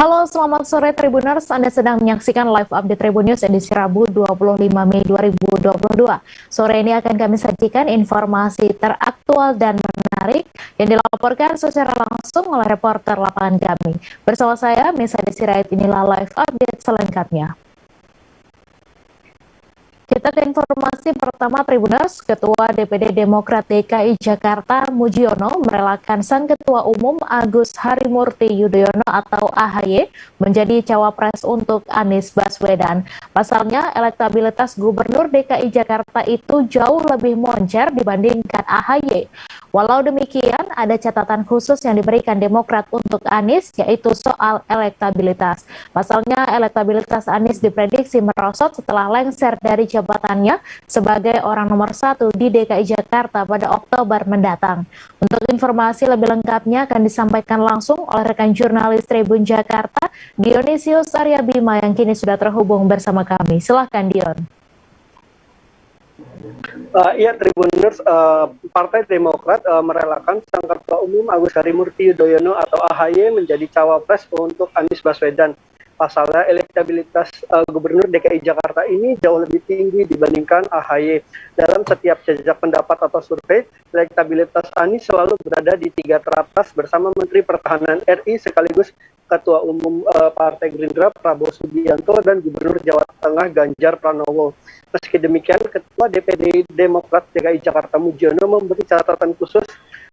Halo, selamat sore Tribuners. Anda sedang menyaksikan live update Tribun News edisi Rabu 25 Mei 2022. Sore ini akan kami sajikan informasi teraktual dan menarik yang dilaporkan secara langsung oleh reporter lapangan kami. Bersama saya, Misa Desirait, inilah live update selengkapnya. Kita ke informasi pertama Tribuners. Ketua DPD Demokrat DKI Jakarta Mujiono merelakan Sang Ketua Umum Agus Harimurti Yudhoyono atau AHY menjadi cawapres untuk Anies Baswedan. Pasalnya, elektabilitas Gubernur DKI Jakarta itu jauh lebih moncer dibandingkan AHY. Walau demikian, ada catatan khusus yang diberikan Demokrat untuk Anies, yaitu soal elektabilitas. Pasalnya, elektabilitas Anies diprediksi merosot setelah lengser dari jabatannya sebagai orang nomor 1 di DKI Jakarta pada Oktober mendatang. Untuk informasi lebih lengkapnya akan disampaikan langsung oleh rekan jurnalis Tribun Jakarta, Dionisius Arya Bima yang kini sudah terhubung bersama kami. Silahkan Dion. Iya, Tribuners, Partai Demokrat merelakan Sang Ketua Umum Agus Harimurti Yudhoyono atau AHY menjadi cawapres untuk Anies Baswedan. Pasalnya, elektabilitas Gubernur DKI Jakarta ini jauh lebih tinggi dibandingkan AHY. Dalam setiap jejak pendapat atau survei, elektabilitas Anies selalu berada di 3 teratas bersama Menteri Pertahanan RI sekaligus Ketua Umum Partai Gerindra Prabowo Subianto dan Gubernur Jawa Tengah Ganjar Pranowo. Meski demikian, Ketua DPD Demokrat DKI Jakarta Mujiono memberi catatan khusus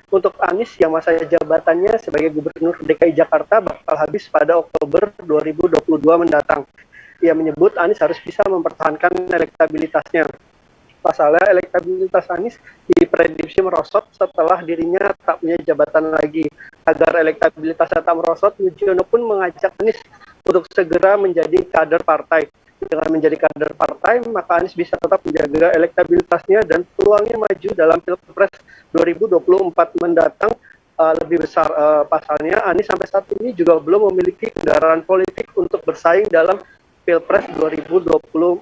untuk Anies yang masa jabatannya sebagai Gubernur DKI Jakarta bakal habis pada Oktober 2022 mendatang. Ia menyebut Anies harus bisa mempertahankan elektabilitasnya. Pasalnya, elektabilitas Anies diprediksi merosot setelah dirinya tak punya jabatan lagi. Agar elektabilitasnya tak merosot, Mujiono pun mengajak Anies untuk segera menjadi kader partai. Dengan menjadi kader partai, maka Anies bisa tetap menjaga elektabilitasnya dan peluangnya maju dalam Pilpres 2024 mendatang lebih besar. Pasalnya, Anies sampai saat ini juga belum memiliki kendaraan politik untuk bersaing dalam Pilpres 2024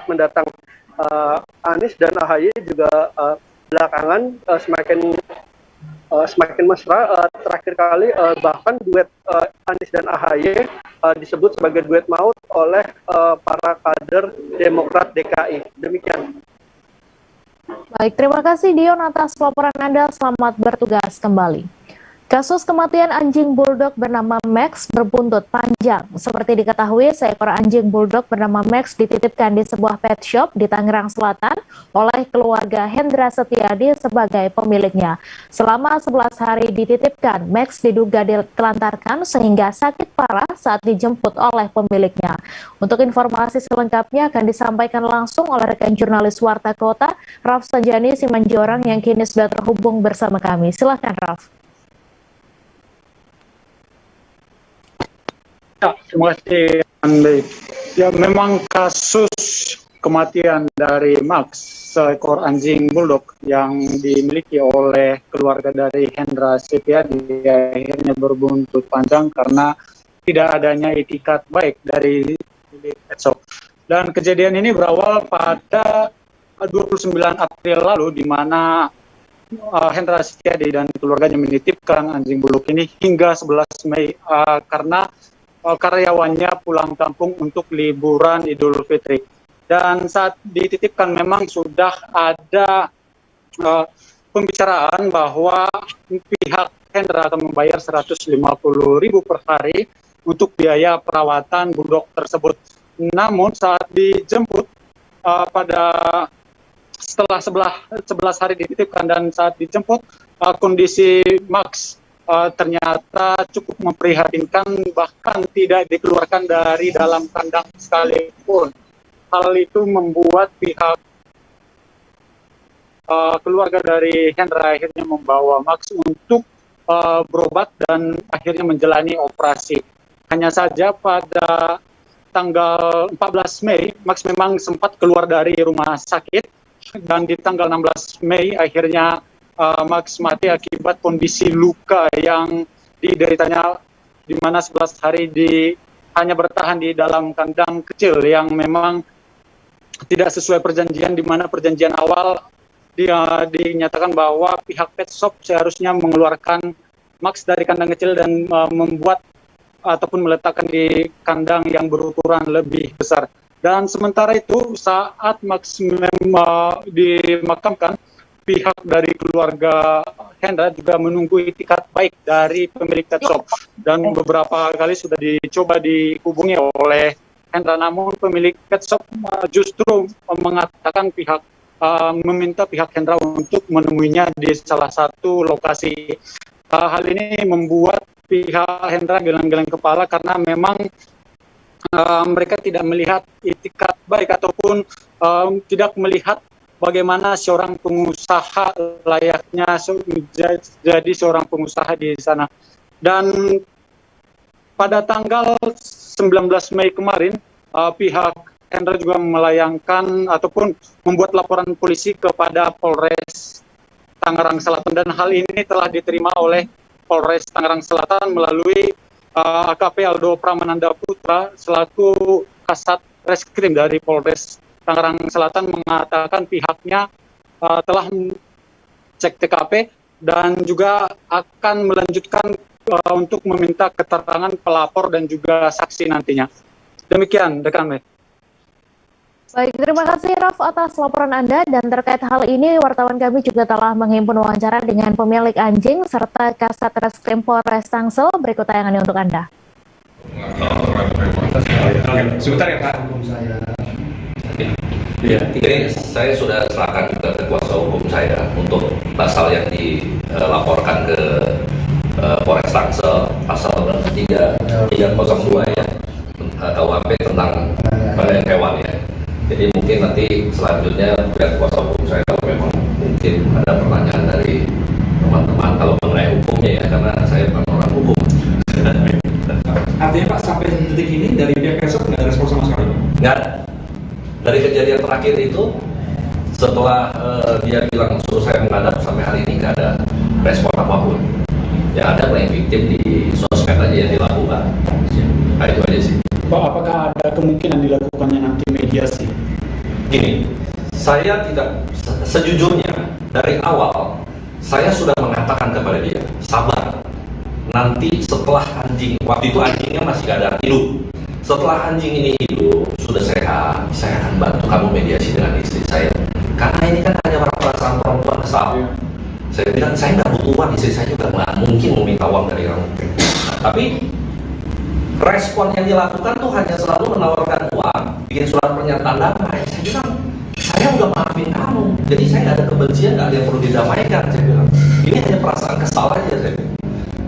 mendatang. Anies dan AHY juga belakangan semakin mesra. Terakhir kali bahkan duet Anies dan AHY disebut sebagai duet maut oleh para kader Demokrat DKI. Demikian. Baik, terima kasih Dion atas laporan Anda. Selamat bertugas kembali. Kasus kematian anjing bulldog bernama Max berbuntut panjang. Seperti diketahui, seekor anjing bulldog bernama Max dititipkan di sebuah pet shop di Tangerang Selatan oleh keluarga Hendra Setiadi sebagai pemiliknya. Selama 11 hari dititipkan, Max diduga ditelantarkan sehingga sakit parah saat dijemput oleh pemiliknya. Untuk informasi selengkapnya akan disampaikan langsung oleh rekan jurnalis Warta Kota, Raf Sanjani Simanjorang yang kini sudah terhubung bersama kami. Silahkan Raf. Ya, terima kasih Andi. Ya, memang kasus kematian dari Max, seekor anjing bulldog yang dimiliki oleh keluarga dari Hendra Setiadi, akhirnya berbuntut panjang karena tidak adanya itikat baik dari pemilik pet shop. Dan kejadian ini berawal pada 29 April lalu, di mana Hendra Setiadi dan keluarganya menitipkan anjing bulldog ini hingga 11 Mei karena karyawannya pulang kampung untuk liburan Idul Fitri. Dan saat dititipkan memang sudah ada pembicaraan bahwa pihak Hendra akan membayar 150.000 per hari untuk biaya perawatan bulldog tersebut. Namun saat dijemput setelah 11 hari dititipkan dan saat dijemput, kondisi Max ternyata cukup memprihatinkan, bahkan tidak dikeluarkan dari dalam kandang sekalipun. Hal itu membuat pihak keluarga dari Hendra akhirnya membawa Max untuk berobat dan akhirnya menjalani operasi. Hanya saja pada tanggal 14 Mei, Max memang sempat keluar dari rumah sakit dan di tanggal 16 Mei akhirnya Max mati akibat kondisi luka yang dideritanya, di mana 11 hari hanya bertahan di dalam kandang kecil yang memang tidak sesuai perjanjian, di mana perjanjian awal dinyatakan bahwa pihak pet shop seharusnya mengeluarkan Max dari kandang kecil dan membuat ataupun meletakkan di kandang yang berukuran lebih besar. Dan sementara itu saat Max dimakamkan, pihak dari keluarga Hendra juga menunggu itikat baik dari pemilik pet shop, dan beberapa kali sudah dicoba dihubungi oleh Hendra, namun pemilik pet shop justru mengatakan meminta pihak Hendra untuk menemuinya di salah satu lokasi. Hal ini membuat pihak Hendra geleng-geleng kepala karena memang mereka tidak melihat itikat baik ataupun tidak melihat bagaimana seorang pengusaha layaknya jadi seorang pengusaha di sana. Dan pada tanggal 19 Mei kemarin, pihak Hendra juga melayangkan ataupun membuat laporan polisi kepada Polres Tangerang Selatan, dan hal ini telah diterima oleh Polres Tangerang Selatan melalui AKP Aldo Pramananda Putra selaku Kasat Reskrim dari Polres Tangerang Selatan mengatakan pihaknya telah cek TKP dan juga akan melanjutkan untuk meminta keterangan pelapor dan juga saksi nantinya. Demikian rekan Mei. Baik, terima kasih Raf atas laporan Anda, dan terkait hal ini wartawan kami juga telah menghimpun wawancara dengan pemilik anjing serta Kasat Reskrim Polres Tangsel. Berikut tayangannya untuk Anda. Sebentar ya Pak. Ya, ini saya sudah serahkan ke kuasa hukum saya untuk pasal yang dilaporkan ke Polres Tangsel, pasal 302 ya, KUHP tentang hewan ya. Jadi mungkin nanti selanjutnya pihak kuasa hukum saya kalau memang mungkin ada pertanyaan dari teman-teman kalau mengenai hukumnya ya, karena saya bukan orang hukum. Artinya Pak, sampai detik ini dari pihak Kesot nggak ada respon sama sekali? Nggak. Dari kejadian terakhir itu, setelah dia bilang suruh saya menghadap, sampai hari ini nggak ada respon apapun. Yang ada playing victim di sosmed aja yang dilakukan. Nah, itu aja sih. Pak, apakah ada kemungkinan dilakukannya nanti mediasi? Gini, saya tidak, sejujurnya dari awal saya sudah mengatakan kepada dia, sabar. Nanti setelah anjing, waktu itu anjingnya masih gak ada hidup. Setelah anjing ini hidup, sudah sehat, saya akan bantu kamu mediasi dengan istri saya. Karena ini kan hanya perasaan perempuan kesal. Saya bilang, saya nggak butuh uang, istri saya juga nggak mungkin meminta uang dari kamu. Nah, tapi respon yang dilakukan tuh hanya selalu menawarkan uang, bikin surat pernyataan damai. Saya bilang, saya udah maafin kamu, jadi saya nggak ada kebencian, nggak ada yang perlu didamaikan. Saya bilang, ini hanya perasaan kesal aja. Saya bilang.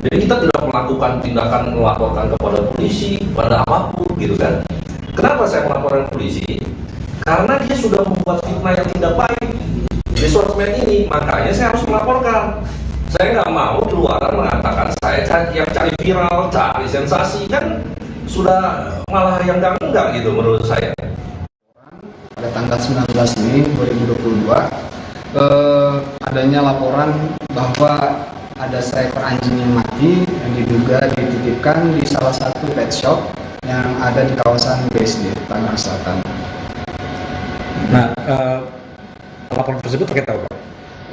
Jadi kita tidak melakukan tindakan melaporkan kepada polisi, pada apapun gitu kan. Kenapa saya melaporkan polisi? Karena dia sudah membuat fitnah yang tidak baik di sosmed ini, makanya saya harus melaporkan. Saya nggak mau di luar mengatakan saya yang cari viral, cari sensasi, kan sudah malah yang enggak gitu menurut saya. Pada tanggal 19 Mei 2022 adanya laporan bahwa ada seekor anjing yang mati yang diduga dititipkan di salah satu pet shop yang ada di kawasan BSD Tangerang Selatan. Nah, laporan tersebut terkait apa?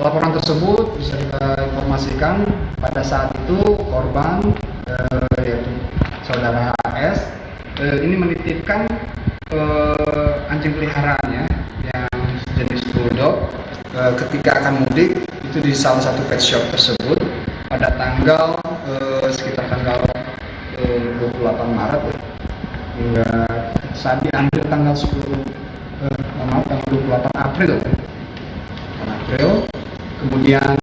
Laporan tersebut bisa kita informasikan pada saat itu korban yaitu saudara HS ini menitipkan anjing peliharaannya yang jenis bulldog ketika akan mudik itu di salah satu pet shop tersebut pada tanggal sekitar tanggal 28 Maret hingga saat diambil tanggal 28 April. Kemudian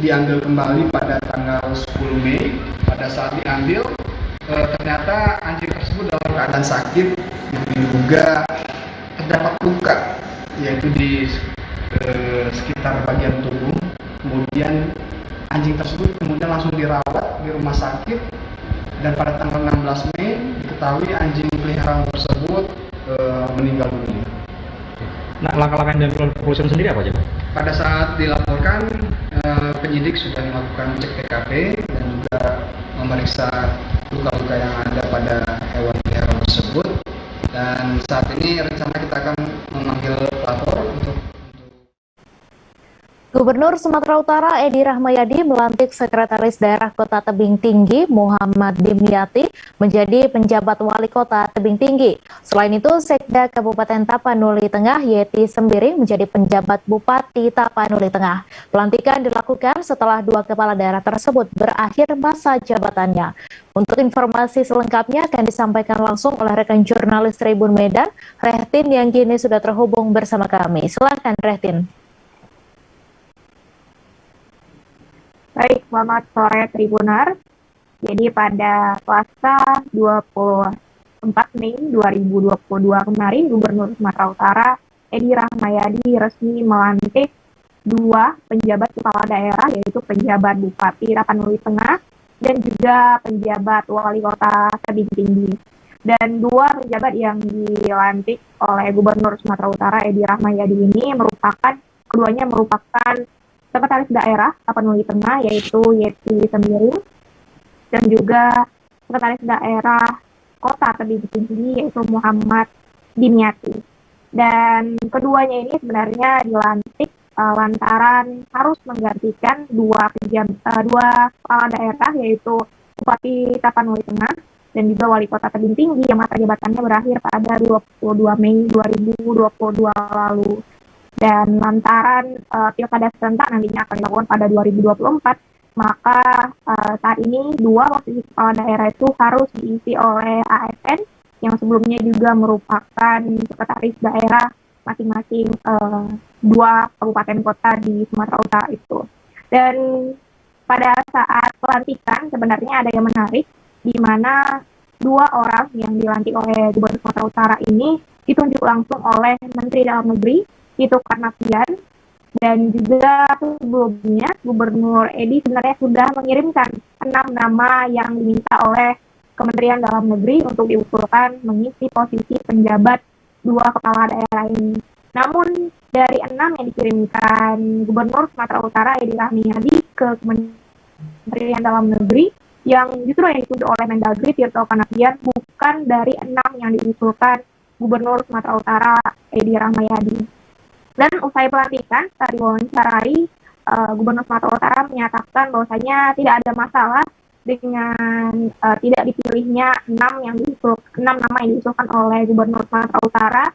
diambil kembali pada tanggal 10 Mei. Pada saat diambil ternyata anjing tersebut dalam keadaan sakit yang diduga terdapat luka yaitu di sekitar bagian tubuh. Kemudian anjing tersebut kemudian langsung dirawat di rumah sakit, dan pada tanggal 16 Mei diketahui anjing peliharaan tersebut meninggal dunia. Nah, langkah-langkah yang dilakukan kepolisian sendiri apa aja Pak? Pada saat dilaporkan, penyidik sudah melakukan cek TKP dan juga memeriksa luka-luka yang ada pada hewan peliharaan tersebut. Dan saat ini rencana kita akan memanggil pelapor untuk Gubernur Sumatera Utara Edi Rahmayadi melantik Sekretaris Daerah Kota Tebing Tinggi Muhammad Dimyati menjadi penjabat Wali Kota Tebing Tinggi. Selain itu, Sekda Kabupaten Tapanuli Tengah Yeti Sembiring menjadi penjabat Bupati Tapanuli Tengah. Pelantikan dilakukan setelah dua kepala daerah tersebut berakhir masa jabatannya. Untuk informasi selengkapnya akan disampaikan langsung oleh rekan jurnalis Tribun Medan, Rehtin, yang kini sudah terhubung bersama kami. Silakan, Rehtin. Baik, selamat sore Tribunar. Jadi pada Selasa 24 Mei 2022 kemarin, Gubernur Sumatera Utara Edi Rahmayadi resmi melantik dua penjabat kepala daerah, yaitu penjabat Bupati Tapanuli Tengah dan juga penjabat Wali Kota Tebing Tinggi. Dan dua penjabat yang dilantik oleh Gubernur Sumatera Utara Edi Rahmayadi ini keduanya merupakan Sekretaris Daerah Tapanuli Tengah, yaitu Yeti Sembiring, dan juga Sekretaris Daerah Kota Tebing Tinggi, yaitu Muhammad Dimyati. Dan keduanya ini sebenarnya dilantik lantaran harus menggantikan dua kepala daerah, yaitu Bupati Tapanuli Tengah dan juga Wali Kota Tebing Tinggi yang masa jabatannya berakhir pada 22 Mei 2022 lalu. Dan lantaran pilkada serentak nantinya akan dilakukan pada 2024, maka saat ini dua posisi kepala daerah itu harus diisi oleh ASN yang sebelumnya juga merupakan sekretaris daerah masing-masing dua kabupaten kota di Sumatera Utara itu. Dan pada saat pelantikan sebenarnya ada yang menarik, di mana dua orang yang dilantik oleh Gubernur Sumatera Utara ini ditunjuk langsung oleh Menteri Dalam Negeri Tito Karnavian, dan juga sebelumnya Gubernur Edi sebenarnya sudah mengirimkan 6 nama yang diminta oleh Kementerian Dalam Negeri untuk diusulkan mengisi posisi penjabat dua kepala daerah ini. Namun dari 6 yang dikirimkan Gubernur Sumatera Utara Edi Rahmayadi ke Kementerian Dalam Negeri, yang justru yang ditunjuk oleh Mendagri Tito Karnavian bukan dari 6 yang diusulkan Gubernur Sumatera Utara Edi Rahmayadi. Dan usai pelantikan, saat diwawancarai, Gubernur Sumatera Utara menyatakan bahwasanya tidak ada masalah dengan tidak dipilihnya 6 nama yang diusulkan oleh Gubernur Sumatera Utara,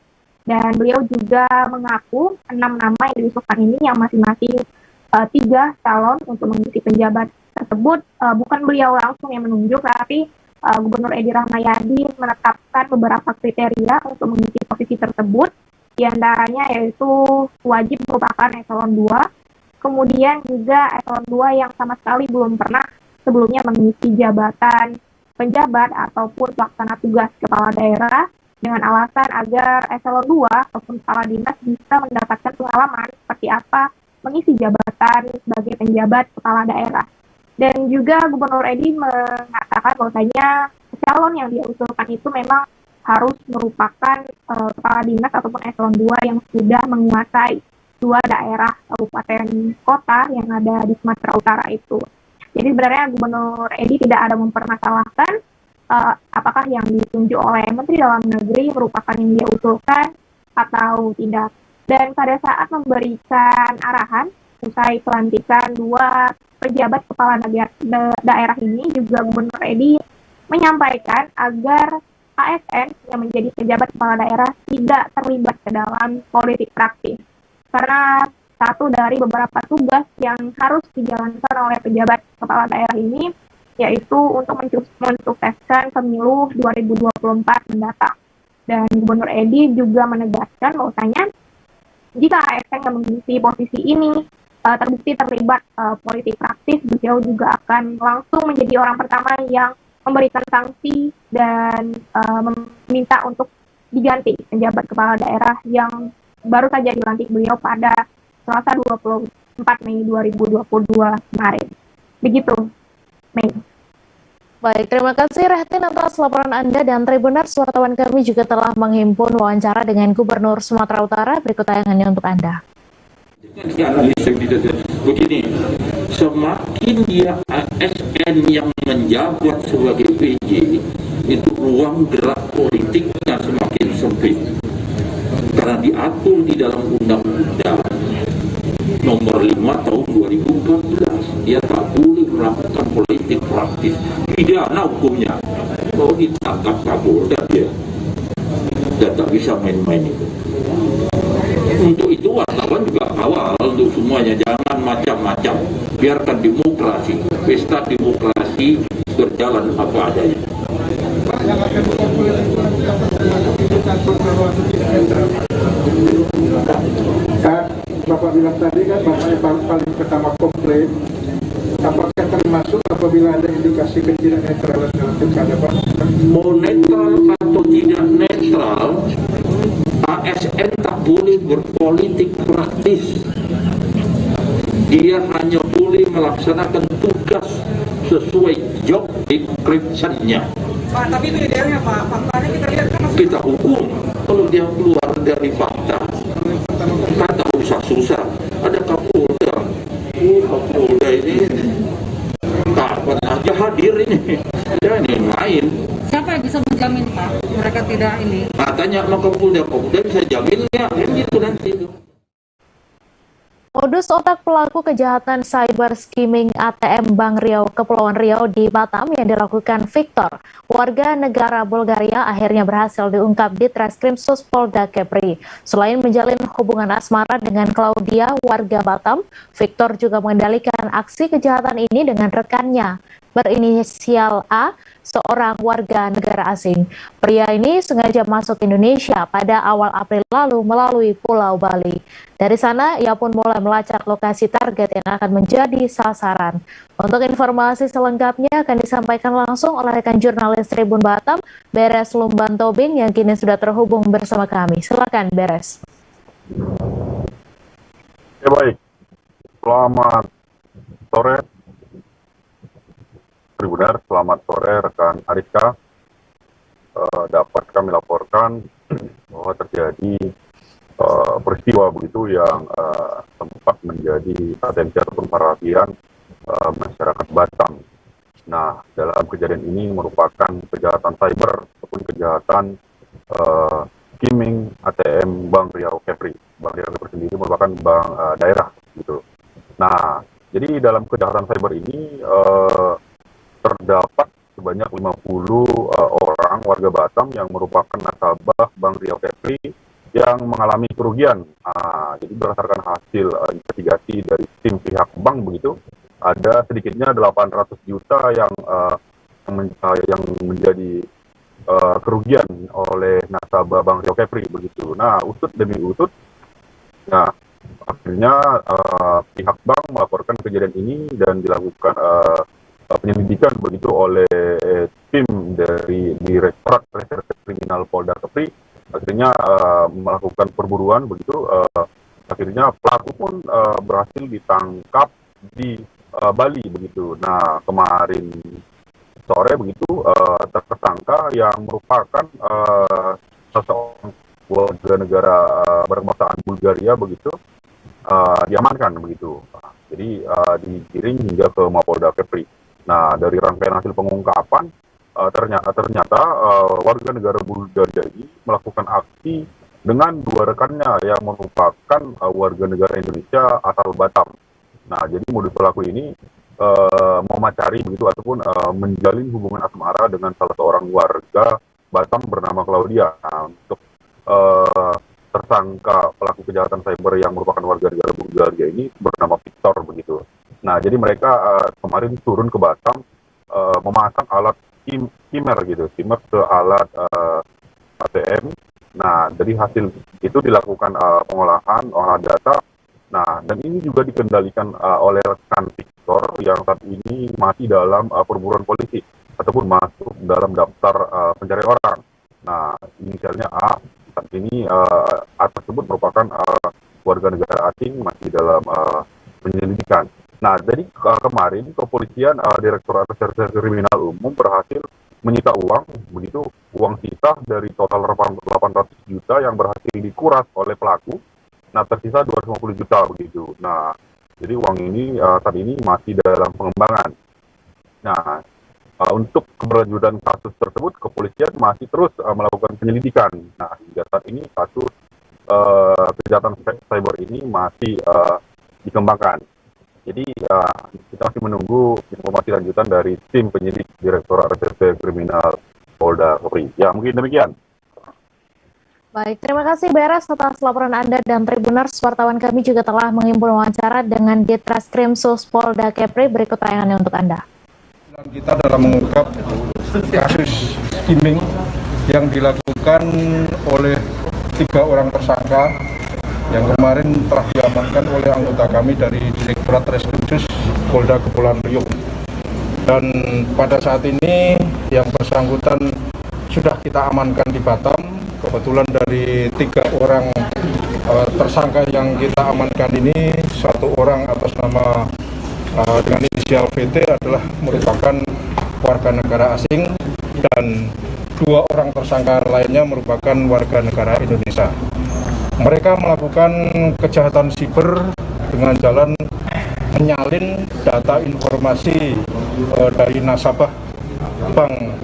dan beliau juga mengaku 6 nama yang diusulkan ini yang masing-masing 3 calon untuk mengisi penjabat tersebut bukan beliau langsung yang menunjuk, tapi Gubernur Edi Rahmayadi menetapkan beberapa kriteria untuk mengisi posisi tersebut. Di antaranya yaitu wajib merupakan eselon 2, kemudian juga eselon 2 yang sama sekali belum pernah sebelumnya mengisi jabatan penjabat ataupun pelaksana tugas kepala daerah, dengan alasan agar eselon 2 ataupun kepala dinas bisa mendapatkan pengalaman seperti apa mengisi jabatan sebagai penjabat kepala daerah. Dan juga Gubernur Edi mengatakan bahwasanya calon yang dia usulkan itu memang harus merupakan kepala dinas ataupun eselon 2 yang sudah menguasai dua daerah kabupaten kota yang ada di Sumatera Utara itu. Jadi sebenarnya Gubernur Edi tidak ada mempermasalahkan apakah yang ditunjuk oleh Menteri Dalam Negeri merupakan yang dia usulkan atau tidak. Dan pada saat memberikan arahan usai pelantikan dua pejabat kepala daerah ini, juga Gubernur Edi menyampaikan agar ASN yang menjadi pejabat kepala daerah tidak terlibat ke dalam politik praktis. Karena satu dari beberapa tugas yang harus dijalankan oleh pejabat kepala daerah ini yaitu untuk mensukseskan pemilu 2024 mendatang. Dan Gubernur Edi juga menegaskan bahwasanya jika ASN yang mengisi posisi ini terbukti terlibat politik praktis, beliau juga akan langsung menjadi orang pertama yang memberikan sanksi dan meminta untuk diganti penjabat kepala daerah yang baru saja dilantik beliau pada Selasa 24 Mei 2022 kemarin. Begitu, Mei. Baik, terima kasih Rehtin atas laporan Anda, dan Tribuners, wartawan kami juga telah menghimpun wawancara dengan Gubernur Sumatera Utara. Berikut tayangannya untuk Anda. Analisa begini, semakin dia ASN yang menjabat sebagai PJ, itu ruang gerak politiknya semakin sempit karena diatur di dalam undang-undang nomor 5 tahun 2014. Dia tak boleh melakukan politik praktis. Pidana hukumnya. Kalau ditangkap Kapolda dia. Dan tak bisa main-main itu. Untuk itu wartawan juga kawal untuk semuanya, jangan macam-macam. Biarkan demokrasi, pesta demokrasi berjalan apa adanya. Bapak bilang tadi kan Bapak yang paling pertama komplain, apakah termasuk apabila ada indikasi ketidaknetralan dalam pilkada, Pak? Mau netral atau tidak netral, ASN tak boleh berpolitik praktis. Dia hanya boleh melaksanakan tugas sesuai job description-nya. Pak, tapi itu idealnya Pak, faktanya kita lihat kan Kita hukum kalau dia keluar dari fakta. Kata susah-susah, ada Kapolda. Kapolda ini kapan aja hadir ini. Ya ini main. siapa yang bisa menjamin Pak mereka tidak ini? Nah, tanya sama Kapolda bisa jamin nggak? Kan gitu nanti itu. Modus otak pelaku kejahatan cyber skimming ATM Bank Riau Kepulauan Riau di Batam yang dilakukan Victor, warga negara Bulgaria, akhirnya berhasil diungkap di Treskrim Polda Kepri. Selain menjalin hubungan asmara dengan Claudia, warga Batam, Victor juga mengendalikan aksi kejahatan ini dengan rekannya berinisial A, seorang warga negara asing. Pria ini sengaja masuk Indonesia pada awal April lalu melalui Pulau Bali. Dari sana, ia pun mulai melacak lokasi target yang akan menjadi sasaran. Untuk informasi selengkapnya akan disampaikan langsung oleh rekan jurnalis Tribun Batam, Beres Lumban Tobing, yang kini sudah terhubung bersama kami. Silakan, Beres. Ya baik, selamat sore. Tribunar, selamat sore rekan Ariska. Dapat kami laporkan bahwa terjadi peristiwa begitu yang sempat menjadi atensi ataupun perhatian masyarakat Batam. Nah, dalam kejadian ini merupakan kejahatan cyber ataupun kejahatan skimming ATM Bank Riau Kepri. Bank Riau Kepri sendiri merupakan bank daerah gitu. Nah, jadi dalam kejahatan cyber ini terdapat sebanyak 50 orang warga Batam yang merupakan nasabah Bank Riau Kepri yang mengalami kerugian. Jadi berdasarkan hasil investigasi dari tim pihak bank begitu, ada sedikitnya 800 juta yang menjadi kerugian oleh nasabah Bank Riau Kepri begitu. Nah, usut demi usut, nah akhirnya pihak bank melaporkan kejadian ini dan dilakukan penyelidikan begitu oleh tim dari Direktorat Reserse Kriminal Polda Kepri. Akhirnya melakukan perburuan begitu. Akhirnya pelaku pun berhasil ditangkap di Bali begitu. Nah, kemarin sore begitu tersangka yang merupakan seseorang warga negara berkebangsaan Bulgaria begitu diamankan begitu. Jadi digiring hingga ke Mapolda Kepri. Nah, dari rangkaian hasil pengungkapan, ternyata warga negara Bulgaria ini melakukan aksi dengan dua rekannya yang merupakan warga negara Indonesia asal Batam. Nah, jadi modus pelaku ini memacari begitu ataupun menjalin hubungan asmara dengan salah seorang warga Batam bernama Claudia. Nah, untuk tersangka pelaku kejahatan cyber yang merupakan warga negara Bulgaria ini bernama Victor begitu. Nah, jadi mereka kemarin turun ke Batam memasang alat skimmer gitu, skimmer ke alat ATM. Nah, dari hasil itu dilakukan pengolahan, olah data. Nah, dan ini juga dikendalikan oleh rekan Victor yang saat ini masih dalam perburuan polisi ataupun masuk dalam daftar pencari orang. Nah, inisialnya A. Saat ini A tersebut merupakan warga negara asing masih dalam penyelidikan. Nah, dari kemarin kepolisian Direktorat Reserse Kriminal Umum berhasil menyita uang, begitu uang sisa dari total 800 juta yang berhasil dikuras oleh pelaku. Nah, tersisa 250 juta begitu. Nah, jadi uang ini saat ini masih dalam pengembangan. Nah, untuk keberlanjutan kasus tersebut, kepolisian masih terus melakukan penyelidikan. Nah, hingga saat ini kasus kejahatan cyber ini masih dikembangkan. Jadi kita masih menunggu informasi lanjutan dari tim penyidik Direktorat Reserse Kriminal Polda Kepri. Ya, mungkin demikian. Baik, terima kasih Beres atas laporan Anda dan Tribuners. Wartawan kami juga telah menghimpun wawancara dengan Ditreskrimsus Polda Kepri. Berikut tayangannya untuk Anda. Kita dalam mengungkap kasus skimming yang dilakukan oleh 3 orang tersangka yang kemarin telah diamankan oleh anggota kami dari Direktorat Reskrimsus Polda Kepulauan Riau. Dan pada saat ini yang bersangkutan sudah kita amankan di Batam. Kebetulan dari 3 orang tersangka yang kita amankan ini, 1 orang atas nama dengan inisial VT adalah merupakan warga negara asing dan 2 orang tersangka lainnya merupakan warga negara Indonesia. Mereka melakukan kejahatan siber dengan jalan menyalin data informasi dari nasabah Bank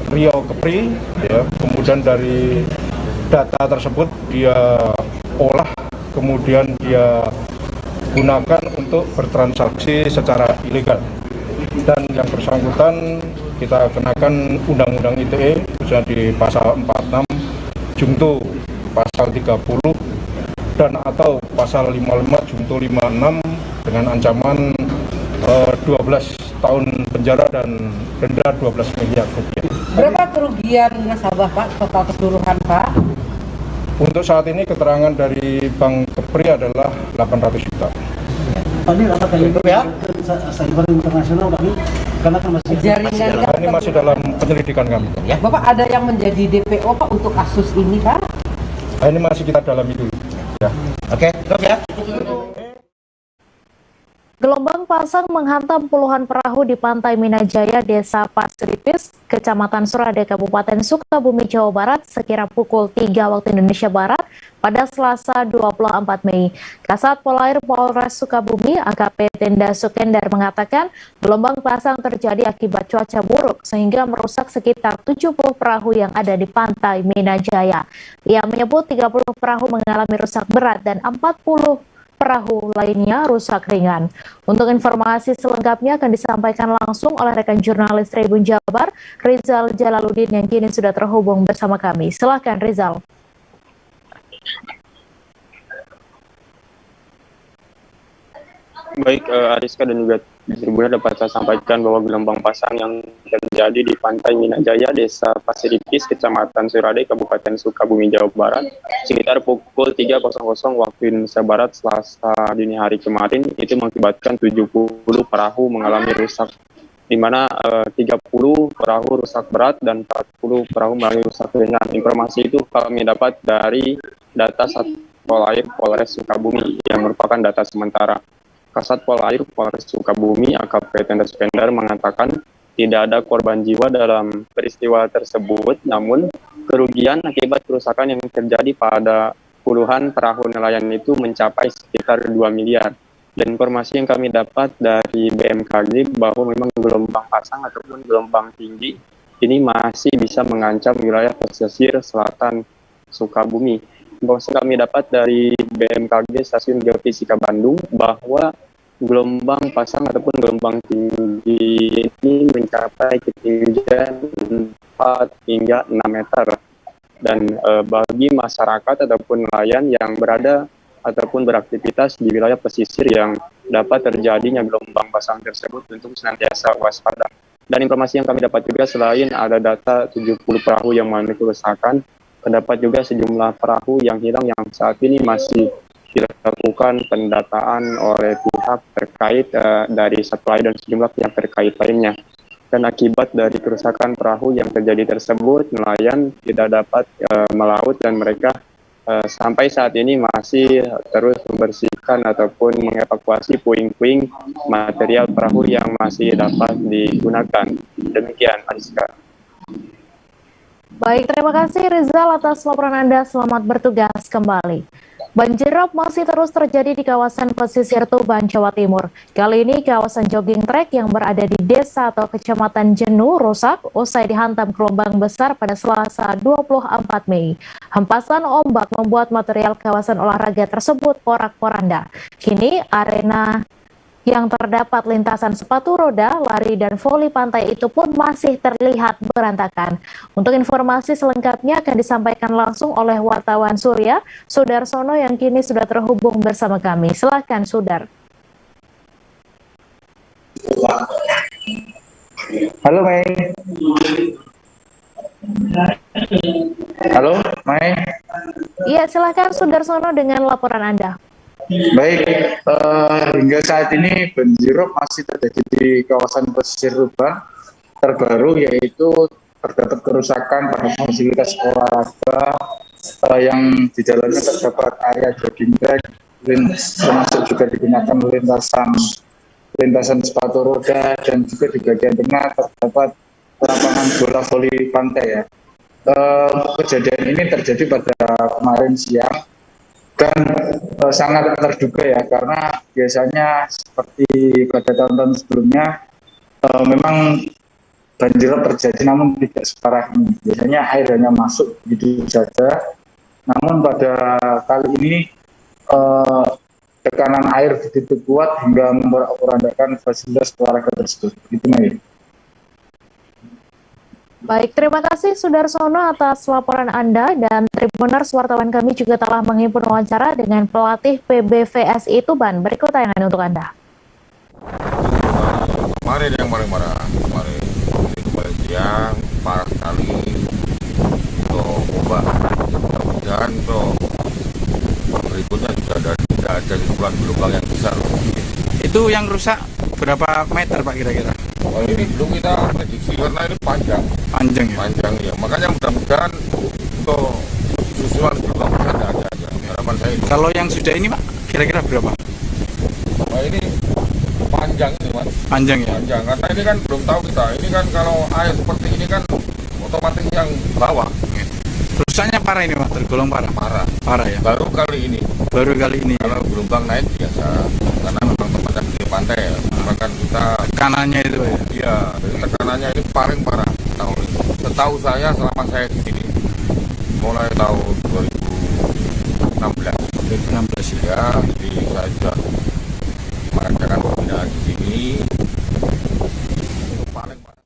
Riau Kepri, ya. Kemudian dari data tersebut dia olah, kemudian dia gunakan untuk bertransaksi secara ilegal. Dan yang bersangkutan kita kenakan Undang-Undang ITE, khususnya di pasal 46, Jungto pasal 30 dan atau pasal 55 Jungto 56 dengan ancaman 12 tahun penjara dan denda 12 miliar rupiah. Berapa kerugian nasabah Pak, total keseluruhan Pak? Untuk saat ini keterangan dari Bank Kepri adalah 800 juta. Pak, ini apakah itu ya cyber internasional kami? Karena kan masih Jaringan ini masih dalam penyelidikan kami. ya. Bapak ada yang menjadi DPO Pak untuk kasus ini Pak? Ini masih kita dalami dulu. Ya. Oke, cukup ya. Gelombang pasang menghantam puluhan perahu di Pantai Minajaya, Desa Pasiripis, Kecamatan Surade, Kabupaten Sukabumi, Jawa Barat, sekira pukul 3 waktu Indonesia Barat pada Selasa 24 Mei. Kasat Polair Polres Sukabumi, AKP Tenda Sukendar mengatakan gelombang pasang terjadi akibat cuaca buruk sehingga merusak sekitar 70 perahu yang ada di Pantai Minajaya. Ia menyebut 30 perahu mengalami rusak berat dan 40 perahu lainnya rusak ringan. Untuk informasi selengkapnya akan disampaikan langsung oleh rekan jurnalis Tribun Jabar, Rizal Jalaluddin yang kini sudah terhubung bersama kami. Silakan Rizal. Baik, Ariska dan juga Tribuners dapat saya sampaikan bahwa gelombang pasang yang terjadi di Pantai Minajaya, Desa Pasiripis, Kecamatan Surade, Kabupaten Sukabumi, Jawa Barat, sekitar pukul 3.00 waktu Indonesia Barat Selasa dini hari kemarin, itu mengakibatkan 70 perahu mengalami rusak, di mana 30 perahu rusak berat dan 40 perahu mengalami rusak ringan. Informasi itu kami dapat dari data Satpol Air Polres Sukabumi yang merupakan data sementara. Kasat Polair Polres Sukabumi AKP Tenda Sukendar mengatakan tidak ada korban jiwa dalam peristiwa tersebut, namun kerugian akibat kerusakan yang terjadi pada puluhan perahu nelayan itu mencapai sekitar 2 miliar. Dan informasi yang kami dapat dari BMKG bahwa memang gelombang pasang ataupun gelombang tinggi ini masih bisa mengancam wilayah pesisir selatan Sukabumi. Informasi kami dapat dari BMKG Stasiun Geofisika Bandung bahwa gelombang pasang ataupun gelombang tinggi ini mencapai ketinggian 4 hingga 6 meter. Dan bagi masyarakat ataupun nelayan yang berada ataupun beraktivitas di wilayah pesisir yang dapat terjadinya gelombang pasang tersebut untuk senantiasa waspada. Dan informasi yang kami dapat juga selain ada data 70 perahu yang mengalami kerusakan, terdapat juga sejumlah perahu yang hilang yang saat ini masih dilakukan pendataan oleh pihak terkait dari Satpol Air dan sejumlah pihak terkait lainnya. Dan akibat dari kerusakan perahu yang terjadi tersebut, nelayan tidak dapat melaut dan mereka sampai saat ini masih terus membersihkan ataupun mengevakuasi puing-puing material perahu yang masih dapat digunakan. Demikian, Ariska. Baik, terima kasih Rizal atas laporan Anda. Selamat bertugas kembali. Banjirop masih terus terjadi di kawasan pesisir Tuban, Jawa Timur. Kali ini kawasan jogging track yang berada di desa atau kecamatan Jenu rusak usai dihantam gelombang besar pada Selasa 24 Mei. Hempasan ombak membuat material kawasan olahraga tersebut porak-poranda. Kini arena yang terdapat lintasan sepatu roda, lari, dan voli pantai itu pun masih terlihat berantakan. Untuk informasi selengkapnya akan disampaikan langsung oleh wartawan Surya, Sudarsono yang kini sudah terhubung bersama kami. Silakan, Sudar. Halo, Mei. Halo, Mei. Iya, silakan Sudarsono dengan laporan Anda. Baik, hingga saat ini banjirop masih terjadi di kawasan pesisir Tuban. Terbaru yaitu terdapat kerusakan pada fasilitas olahraga yang di dalamnya terdapat area jogging track, termasuk juga digunakan lintasan sepatu roda, dan juga di bagian tengah terdapat lapangan bola voli pantai ya. Kejadian ini terjadi pada kemarin siang. Dan sangat terduga ya, karena biasanya seperti pada tahun-tahun sebelumnya memang banjirop terjadi namun tidak separah ini. Biasanya air hanya masuk gitu saja, namun pada kali ini tekanan air begitu kuat hingga memporak-porandakan fasilitas olahraga tersebut. Gitu, Mei. Baik, terima kasih Sudarsono atas laporan Anda, dan Tribuners wartawan kami juga telah menghimpun wawancara dengan pelatih PBVSI Tuban. Berikut tayangan untuk Anda. Kemarin yang paling parah, kemarin itu paling siang, parah sekali. Ombak, mudah-mudahan berikutnya sudah ada gelombang yang besar. Itu yang rusak berapa meter Pak kira-kira? Oh, ini belum kita prediksi karena ini panjang ya. Panjang ya. Makanya mudah-mudahan untuk susulan gelombang besar tidak ada aja. Harapan saya itu. Kalau yang sudah ini Pak kira-kira berapa? Oh, ini panjang ini Mas. Panjang ya. Panjang karena ini kan belum tahu kita. Ini kan kalau air seperti ini kan otomatis yang bawah. Rusaknya parah ini Pak, tergolong parah. Parah ya. Baru kali ini. Kalau gelombang naik biasa, karena memang tempatnya di pantai ya. Bahkan kita tekanannya itu ya. Iya, tekanannya ini paling parah tahun ini. Setahu saya selama saya di sini, mulai tahun 2016 ya. Jadi saya sudah mengadakan pembinaan di sini. Paling parah.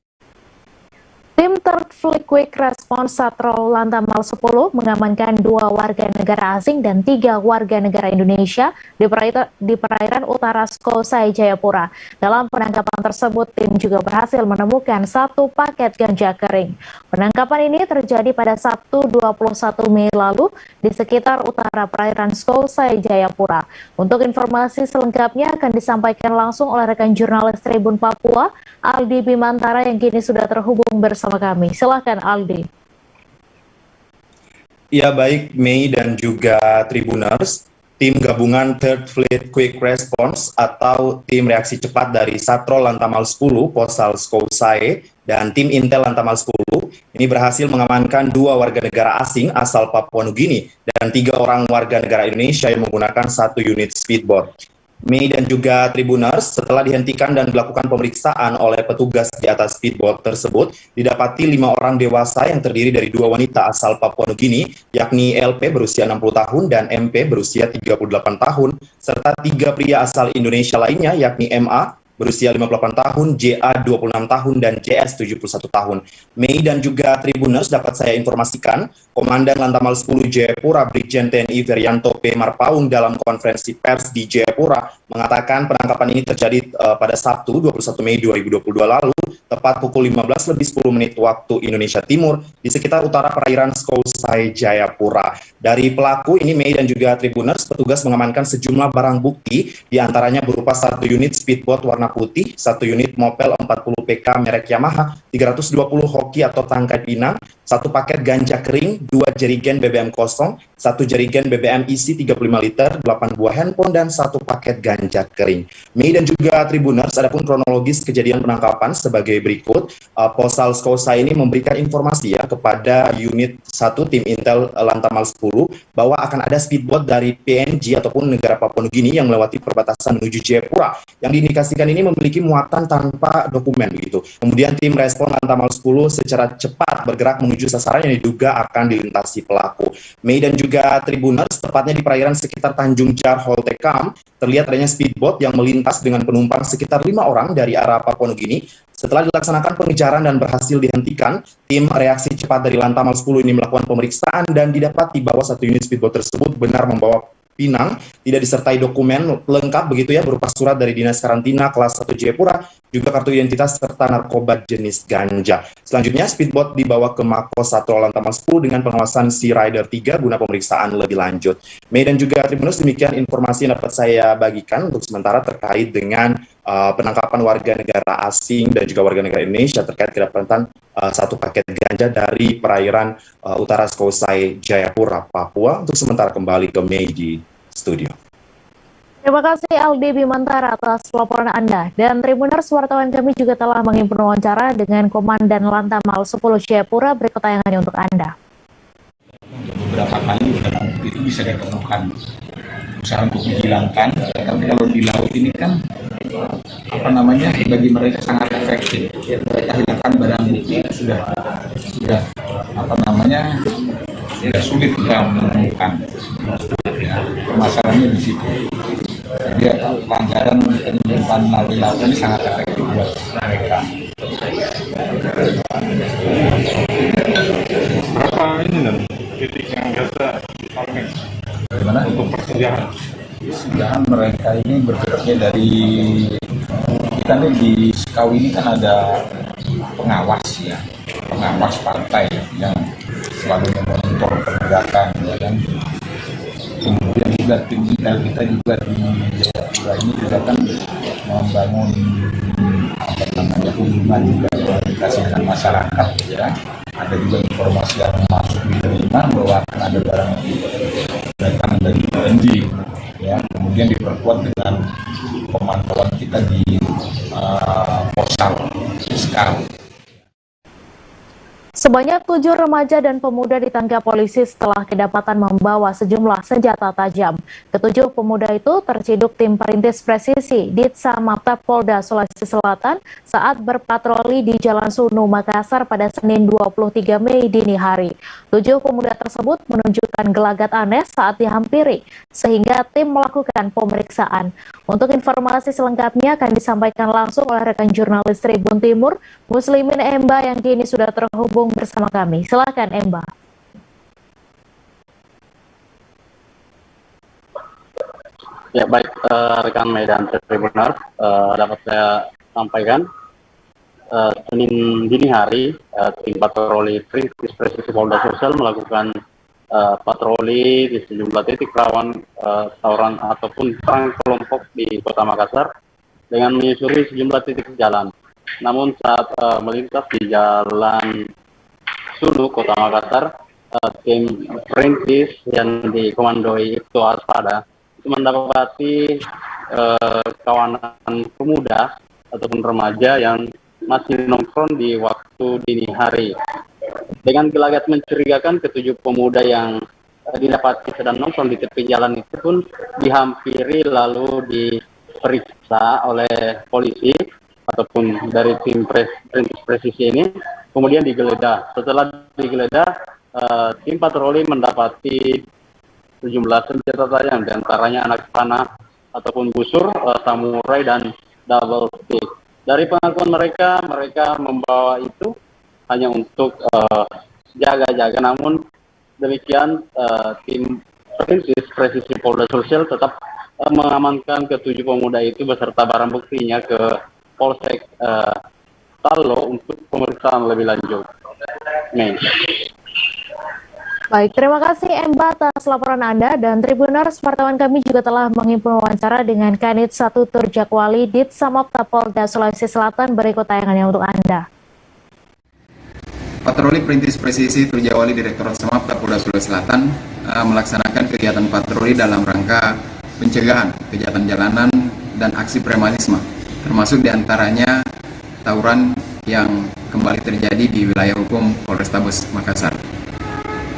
Tim Third Fleet Quick Response Satrol Lantamal 10 mengamankan 2 warga negara asing dan 3 warga negara Indonesia di perairan utara Skosai, Jayapura. Dalam penangkapan tersebut, tim juga berhasil menemukan 1 paket ganja kering. Penangkapan ini terjadi pada Sabtu 21 Mei lalu di sekitar utara perairan Skosai, Jayapura. Untuk informasi selengkapnya akan disampaikan langsung oleh rekan jurnalis Tribun Papua, Aldi Bimantara yang kini sudah terhubung bersama kami. Silakan Aldi. Ya, baik Mei dan juga Tribuners, tim gabungan Third Fleet Quick Response atau tim reaksi cepat dari Satrol Lantamal 10 Posal Skosai dan tim Intel Lantamal 10 ini berhasil mengamankan 2 warga negara asing asal Papua Nugini dan 3 orang warga negara Indonesia yang menggunakan 1 unit speedboat. Mei dan juga Tribuners, setelah dihentikan dan dilakukan pemeriksaan oleh petugas di atas speedboat tersebut, didapati 5 orang dewasa yang terdiri dari 2 wanita asal Papua Nugini, yakni LP berusia 60 tahun dan MP berusia 38 tahun, serta 3 pria asal Indonesia lainnya, yakni MA berusia 58 tahun, JA 26 tahun, dan JS 71 tahun. Mei dan juga Tribuners, dapat saya informasikan, Komandan Lantamal 10 Jayapura Brigjen TNI Ferianto P. Marpaung dalam konferensi pers di Jayapura mengatakan penangkapan ini terjadi pada Sabtu 21 Mei 2022 lalu, tepat pukul 15:10 waktu Indonesia Timur di sekitar utara perairan Skosai, Jayapura. Dari pelaku ini, Mei dan juga Tribuners, petugas mengamankan sejumlah barang bukti, diantaranya berupa 1 unit speedboat warna putih, 1 unit mopel 40 PK merek Yamaha, 320 hoki atau tangkai pinang, 1 paket ganja kering, 2 jerigen BBM kosong, 1 jerigen BBM isi 35 liter, 8 buah handphone, dan 1 paket ganja kering. Mei dan juga Tribuners, adapun kronologis kejadian penangkapan sebagai berikut. Polsal Skousa ini memberikan informasi ya kepada unit 1 tim Intel Lantamal 10 bahwa akan ada speedboat dari PNG ataupun negara Papua Nugini yang melewati perbatasan menuju Jayapura, yang diindikasikan ini memiliki muatan tanpa dokumen begitu. Kemudian tim respon Lantamal 10 secara cepat bergerak menuju sasaran yang diduga akan dilintasi pelaku. Mei dan juga Tribuners, tepatnya di perairan sekitar Tanjung Jar Holtekam, terlihat adanya speedboat yang melintas dengan penumpang sekitar 5 orang dari arah Papua Nugini. Setelah dilaksanakan pengejaran dan berhasil dihentikan, tim reaksi cepat dari Lantamal 10 ini melakukan pemeriksaan dan didapati bahwa 1 unit speedboat tersebut benar membawa pinang, tidak disertai dokumen lengkap begitu ya, berupa surat dari Dinas Karantina kelas 1 Jayapura, juga kartu identitas serta narkoba jenis ganja. Selanjutnya speedboat dibawa ke Mako Satro Lantamal 10 dengan pengawasan Sea Rider 3 guna pemeriksaan lebih lanjut. Mei dan juga Tribunus, demikian informasi yang dapat saya bagikan untuk sementara terkait dengan penangkapan warga negara asing dan juga warga negara Indonesia terkait kedapatan 1 paket ganja dari perairan utara Skousai, Jayapura, Papua. Untuk sementara kembali ke Mei di studio. Terima kasih Aldi Bimantara atas laporan Anda. Dan Tribuners, wartawan kami juga telah menghimpun wawancara dengan Komandan Lantamal 10 Jayapura. Berikut tayangannya untuk Anda. Beberapa kali itu bisa ditemukan usaha untuk menghilangkan, tapi kalau di laut ini kan bagi mereka sangat efektif. Mereka hilangkan barang bukti sudah sulit kita menemukan. Ya, permasalahannya di situ. Jadi pelanggaran penyelundupan melalui laut ini sangat efektif buat mereka. Berapa ini dan titik yang biasa dipakai? Bagaimana? Untuk persediaan. Persediaan mereka ini bergeraknya dari kita nih di Skau ini kan ada pengawas ya, pengawas pantai yang selalu memonitor penegakan ya kan. Kemudian juga tim Intel kita juga di Jayapura ini juga kan membangun hubungan juga komunikasi dengan masyarakat ya. Ada juga informasi yang masuk diterima bahwa akan ada barang datang dari PNG ya. Kemudian diperkuat dengan pemantauan kita di Posal Skau. Sebanyak 7 remaja dan pemuda ditangkap polisi setelah kedapatan membawa sejumlah senjata tajam. Ketujuh pemuda itu terciduk tim perintis presisi Ditsamapta Polda Sulawesi Selatan saat berpatroli di Jalan Sunu, Makassar pada Senin 23 Mei dini hari. 7 pemuda tersebut menunjukkan gelagat aneh saat dihampiri, sehingga tim melakukan pemeriksaan. Untuk informasi selengkapnya akan disampaikan langsung oleh rekan jurnalis Tribun Timur, Muslimin Emba yang kini sudah terhubung bersama kami. Silakan Emba. Ya baik, rekan medan Tribuner, dapat saya sampaikan Senin dini hari tim patroli Perintis Presisi Polda Sulsel melakukan patroli di sejumlah titik rawan tawuran ataupun perang kelompok di Kota Makassar dengan menyusuri sejumlah titik jalan. Namun saat melintas di Jalan Sunu, Kota Makassar, tim perintis yang dikomandoi Ibtu Aspada itu mendapati kawanan pemuda ataupun remaja yang masih nongkrong di waktu dini hari. Dengan gelagat mencurigakan, ketujuh pemuda yang didapati sedang nongkrong di tepi jalan itu pun dihampiri lalu diperiksa oleh polisi ataupun dari tim perintis presisi ini, kemudian digeledah. Setelah digeledah, tim patroli mendapati sejumlah senjata tajam, diantaranya anak panah ataupun busur, samurai, dan double stick. Dari pengakuan mereka membawa itu hanya untuk jaga-jaga. Namun demikian, tim perintis presisi Polda Sulsel tetap mengamankan ketujuh pemuda itu beserta barang buktinya ke Polsek Talo untuk pemeriksaan lebih lanjut. Baik, terima kasih Emba atas laporan Anda, dan Tribuners, wartawan kami juga telah menghimpun wawancara dengan Kanit 1 Turjakwali Ditsamapta Polda Sulawesi Selatan. Berikut tayangannya untuk Anda. Patroli Perintis Presisi Turjawali Direktorat Samapta Polda Sulawesi Selatan melaksanakan kegiatan patroli dalam rangka pencegahan kejahatan jalanan dan aksi premanisme, termasuk diantaranya tawuran yang kembali terjadi di wilayah hukum Polrestabes Makassar.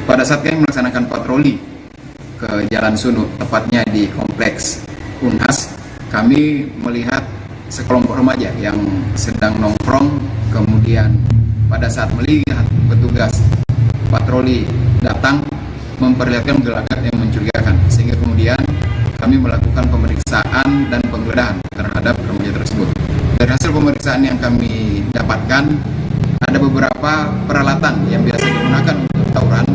Pada saat kami melaksanakan patroli ke Jalan Sunu, tepatnya di Kompleks Unhas, kami melihat sekelompok remaja yang sedang nongkrong. Kemudian pada saat melihat petugas patroli datang, memperlihatkan gelagat yang mencurigakan, sehingga kemudian kami melakukan pemeriksaan dan penggeledahan terhadap remaja tersebut. Dari hasil pemeriksaan yang kami dapatkan, ada beberapa peralatan yang biasa digunakan untuk tawuran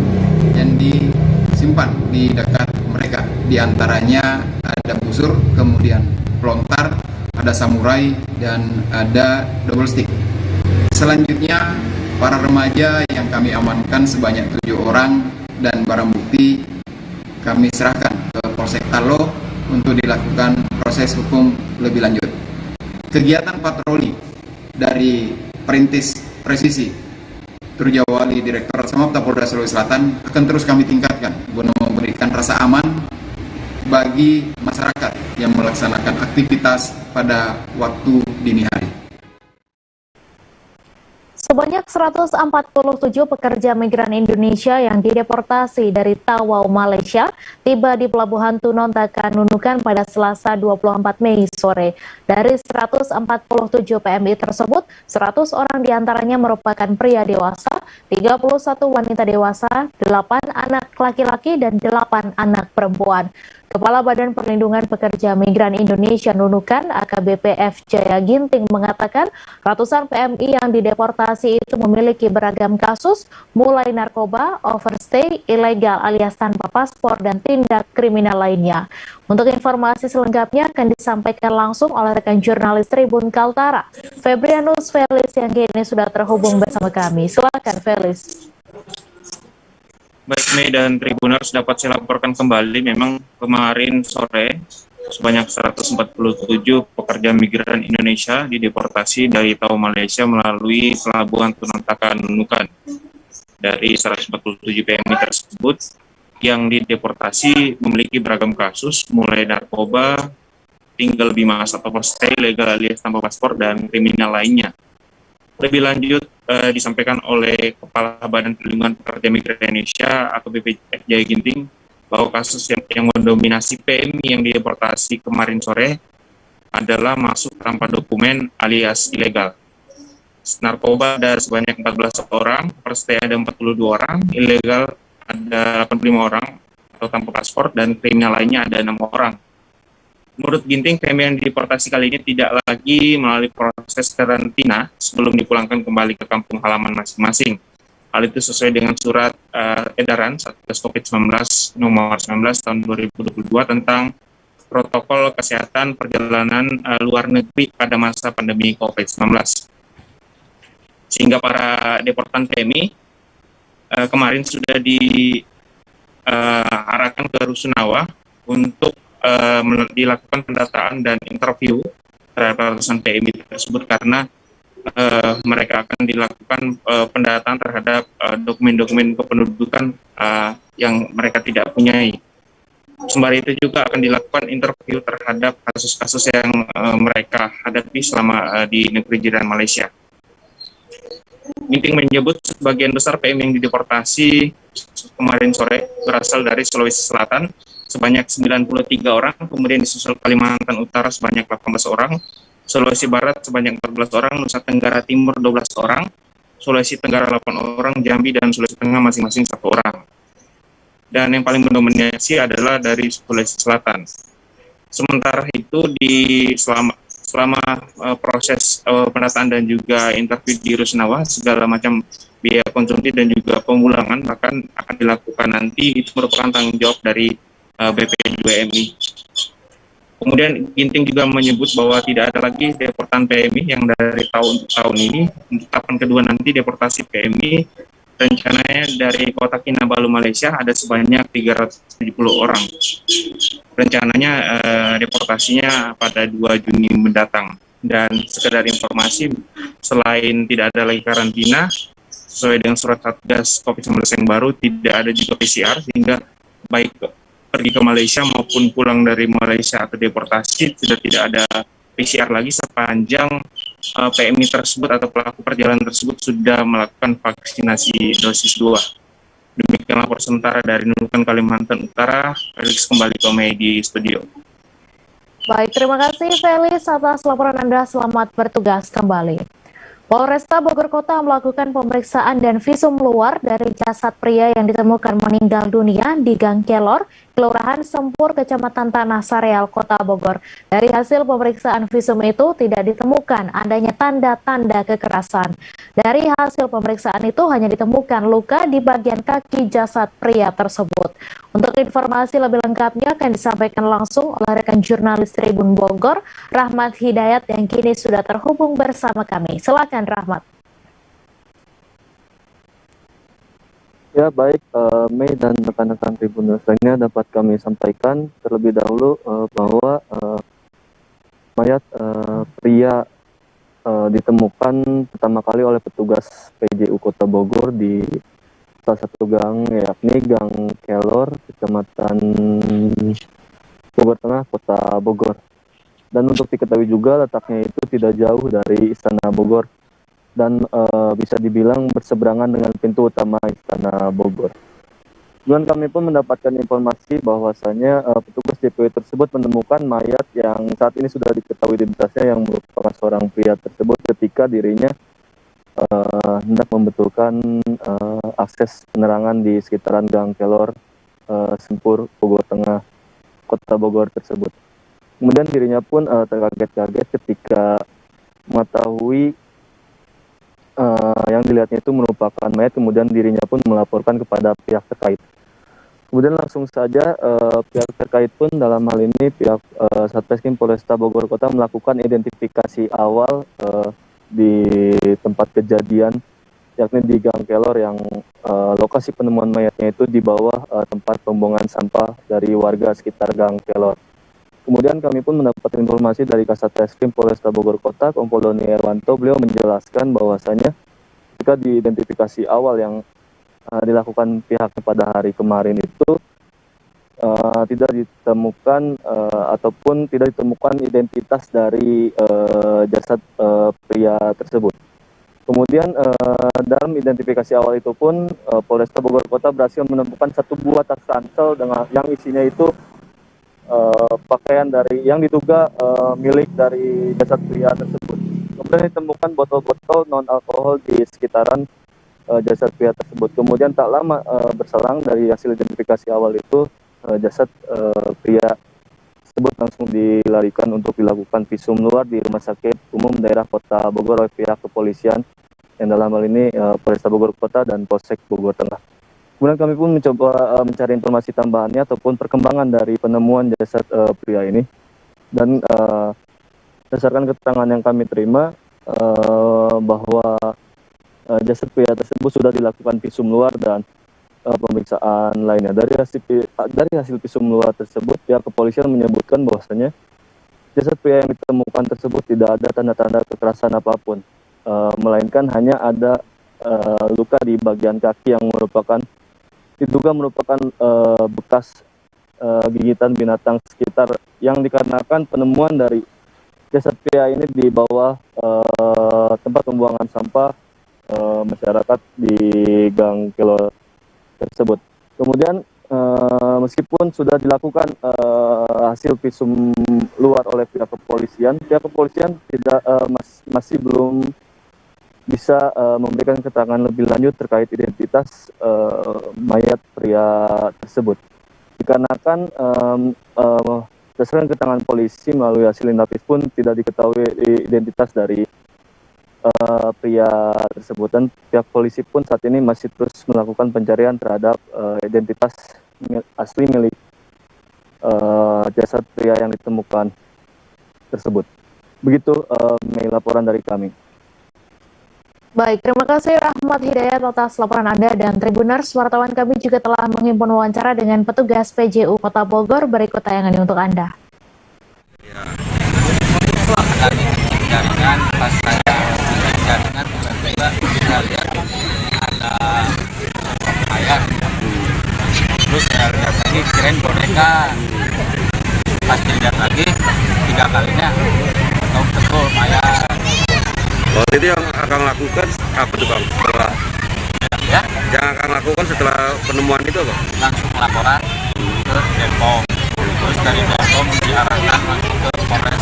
yang disimpan di dekat mereka. Di antaranya ada busur, kemudian pelontar, ada samurai, dan ada double stick. Selanjutnya, para remaja yang kami amankan sebanyak 7 orang dan barang bukti kami serahkan ke Polsek Talo untuk dilakukan proses hukum lebih lanjut. Kegiatan patroli dari Perintis Presisi Turjawali Direktorat Samapta Polda Sulawesi Selatan akan terus kami tingkatkan guna memberikan rasa aman bagi masyarakat yang melaksanakan aktivitas pada waktu dini hari. Sebanyak 147 pekerja migran Indonesia yang dideportasi dari Tawau, Malaysia, tiba di Pelabuhan Tunontakan Nunukan pada Selasa 24 Mei sore. Dari 147 PMI tersebut, 100 orang diantaranya merupakan pria dewasa, 31 wanita dewasa, 8 anak laki-laki, dan 8 anak perempuan. Kepala Badan Perlindungan Pekerja Migran Indonesia Nunukan, AKBP F. Jaya Ginting, mengatakan ratusan PMI yang dideportasi itu memiliki beragam kasus, mulai narkoba, overstay, ilegal alias tanpa paspor, dan tindak kriminal lainnya. Untuk informasi selengkapnya akan disampaikan langsung oleh rekan jurnalis Tribun Kaltara, Febrianus Felis, yang kini sudah terhubung bersama kami. Silakan, Felis. Baik, Mei dan Tribuners, dapat saya laporkan kembali, memang kemarin sore sebanyak 147 pekerja migran Indonesia dideportasi dari Tawau, Malaysia melalui Pelabuhan Tunontakan Nunukan. Dari 147 PMI tersebut yang dideportasi memiliki beragam kasus, mulai narkoba, tinggal bimas atau stay, legal alias tanpa paspor, dan kriminal lainnya. Lebih lanjut, disampaikan oleh Kepala Badan Perlindungan Pekerja Migran Indonesia atau BPJS Jaya Ginting bahwa kasus yang mendominasi PMI yang dideportasi kemarin sore adalah masuk tanpa dokumen alias ilegal. Narkoba ada sebanyak 14 orang, perstay ada 42 orang, ilegal ada 85 orang atau tanpa paspor, dan kriminal lainnya ada 6 orang. Menurut Ginting, PMI yang dideportasi kali ini tidak lagi melalui proses karantina sebelum dipulangkan kembali ke kampung halaman masing-masing. Hal itu sesuai dengan surat edaran Satgas COVID-19 nomor 19 tahun 2022 tentang protokol kesehatan perjalanan luar negeri pada masa pandemi COVID-19. Sehingga para deportan PMI kemarin sudah diarahkan ke Rusunawa untuk dilakukan pendataan dan interview terhadap ratusan PMI tersebut, karena mereka akan dilakukan pendataan terhadap dokumen-dokumen kependudukan yang mereka tidak punyai. Sembari itu juga akan dilakukan interview terhadap kasus-kasus yang mereka hadapi selama di negeri jiran Malaysia. Ginting menyebut sebagian besar PMI yang dideportasi kemarin sore berasal dari Sulawesi Selatan sebanyak 93 orang, kemudian disusul Kalimantan Utara sebanyak 18 orang, Sulawesi Barat sebanyak 14 orang, Nusa Tenggara Timur 12 orang, Sulawesi Tenggara 8 orang, Jambi dan Sulawesi Tengah masing-masing 1 orang. Dan yang paling mendominasi adalah dari Sulawesi Selatan. Sementara itu selama proses pendataan dan juga interview di Rusunawa, segala macam biaya konsumsi dan juga pemulangan bahkan akan dilakukan nanti, itu merupakan tanggung jawab dari BP2MI. Kemudian Ginting juga menyebut bahwa tidak ada lagi deportan PMI yang dari tahun ke tahun ini. Untuk tahapan kedua nanti deportasi PMI rencananya dari Kota Kinabalu, Malaysia ada sebanyak 370 orang. Rencananya deportasinya pada 2 Juni mendatang. Dan sekedar informasi, selain tidak ada lagi karantina, sesuai dengan surat Satgas COVID-19 yang baru, tidak ada juga PCR, sehingga baik pergi ke Malaysia maupun pulang dari Malaysia atau deportasi sudah tidak ada PCR lagi sepanjang PMI tersebut atau pelaku perjalanan tersebut sudah melakukan vaksinasi dosis 2. Demikian lapor sementara dari Nunukan, Kalimantan Utara. Felix kembali ke di studio. Baik, terima kasih Felix atas laporan Anda. Selamat bertugas kembali. Polresta Bogor Kota melakukan pemeriksaan dan visum luar dari jasad pria yang ditemukan meninggal dunia di Gang Kelor, Kelurahan Sempur, Kecamatan Tanah Sareal, Kota Bogor. Dari hasil pemeriksaan visum itu tidak ditemukan adanya tanda-tanda kekerasan. Dari hasil pemeriksaan itu hanya ditemukan luka di bagian kaki jasad pria tersebut. Untuk informasi lebih lengkapnya akan disampaikan langsung oleh rekan jurnalis Tribun Bogor, Rahmat Hidayat, yang kini sudah terhubung bersama kami. Silakan Rahmat. Ya baik, Mei dan rekan-rekan Tribuners lainnya dapat kami sampaikan terlebih dahulu bahwa mayat pria ditemukan pertama kali oleh petugas PJU Kota Bogor di salah satu gang, yakni Gang Kelor, Kecamatan Bogor Tengah, Kota Bogor. Dan untuk diketahui juga letaknya itu tidak jauh dari Istana Bogor dan bisa dibilang berseberangan dengan pintu utama Istana Bogor. Kemudian kami pun mendapatkan informasi bahwasanya petugas DPW tersebut menemukan mayat yang saat ini sudah diketahui identitasnya yang merupakan seorang pria tersebut ketika dirinya hendak membetulkan akses penerangan di sekitaran Gang Kelor, Sempur, Bogor Tengah, Kota Bogor tersebut. Kemudian dirinya pun terkaget-kaget ketika mengetahui yang dilihatnya itu merupakan mayat, kemudian dirinya pun melaporkan kepada pihak terkait. Kemudian langsung saja pihak terkait pun dalam hal ini pihak Satreskrim Polresta Bogor Kota melakukan identifikasi awal di tempat kejadian, yakni di Gang Kelor yang lokasi penemuan mayatnya itu di bawah tempat pembuangan sampah dari warga sekitar Gang Kelor. Kemudian kami pun mendapat informasi dari Kasat Reskrim Polresta Bogor Kota, Kompol Doni Erwanto. Beliau menjelaskan bahwasanya ketika diidentifikasi awal yang dilakukan pihaknya pada hari kemarin itu tidak ditemukan ataupun tidak ditemukan identitas dari jasad pria tersebut. Kemudian dalam identifikasi awal itu pun Polresta Bogor Kota berhasil menemukan satu buah tas ransel dengan yang isinya itu pakaian dari yang diduga milik dari jasad pria tersebut. Kemudian ditemukan botol-botol non alkohol di sekitaran jasad pria tersebut. Kemudian tak lama berselang dari hasil identifikasi awal itu jasad pria tersebut langsung dilarikan untuk dilakukan visum luar di Rumah Sakit Umum Daerah Kota Bogor oleh pihak kepolisian yang dalam hal ini Polresta Bogor Kota dan Polsek Bogor Tengah. Kemudian kami pun mencoba mencari informasi tambahannya ataupun perkembangan dari penemuan jasad pria ini. Dan berdasarkan keterangan yang kami terima bahwa jasad pria tersebut sudah dilakukan visum luar dan pemeriksaan lainnya. Dari hasil visum luar tersebut, pihak kepolisian menyebutkan bahwasanya jasad pria yang ditemukan tersebut tidak ada tanda-tanda kekerasan apapun, melainkan hanya ada luka di bagian kaki yang diduga merupakan bekas gigitan binatang sekitar yang dikarenakan penemuan dari jasad pria ini di bawah tempat pembuangan sampah masyarakat di Gang Kelor tersebut. Kemudian meskipun sudah dilakukan hasil visum luar oleh pihak kepolisian tidak masih belum bisa memberikan keterangan lebih lanjut terkait identitas mayat pria tersebut. Dikarenakan berdasarkan keterangan polisi melalui hasil indapis pun tidak diketahui identitas dari pria tersebut, dan pihak polisi pun saat ini masih terus melakukan pencarian terhadap identitas asli milik jasad pria yang ditemukan tersebut. Begitu laporan dari kami. Baik, terima kasih Rahmat Hidayat atas laporan Anda, dan Tribuners, wartawan kami juga telah menghimpun wawancara dengan petugas PJU Kota Bogor. Berikut tayangan ini untuk Anda. Kami jaringan, pas saya jaringan tiba-tiba kita lihat ada pakaian, terus saya lihat lagi Itu yang akan lakukan apa tuh Bang? Setelah Ya, yang akan lakukan setelah penemuan itu apa? langsung laporan ke Depok. Terus dari Depok diarahkan langsung ke Polres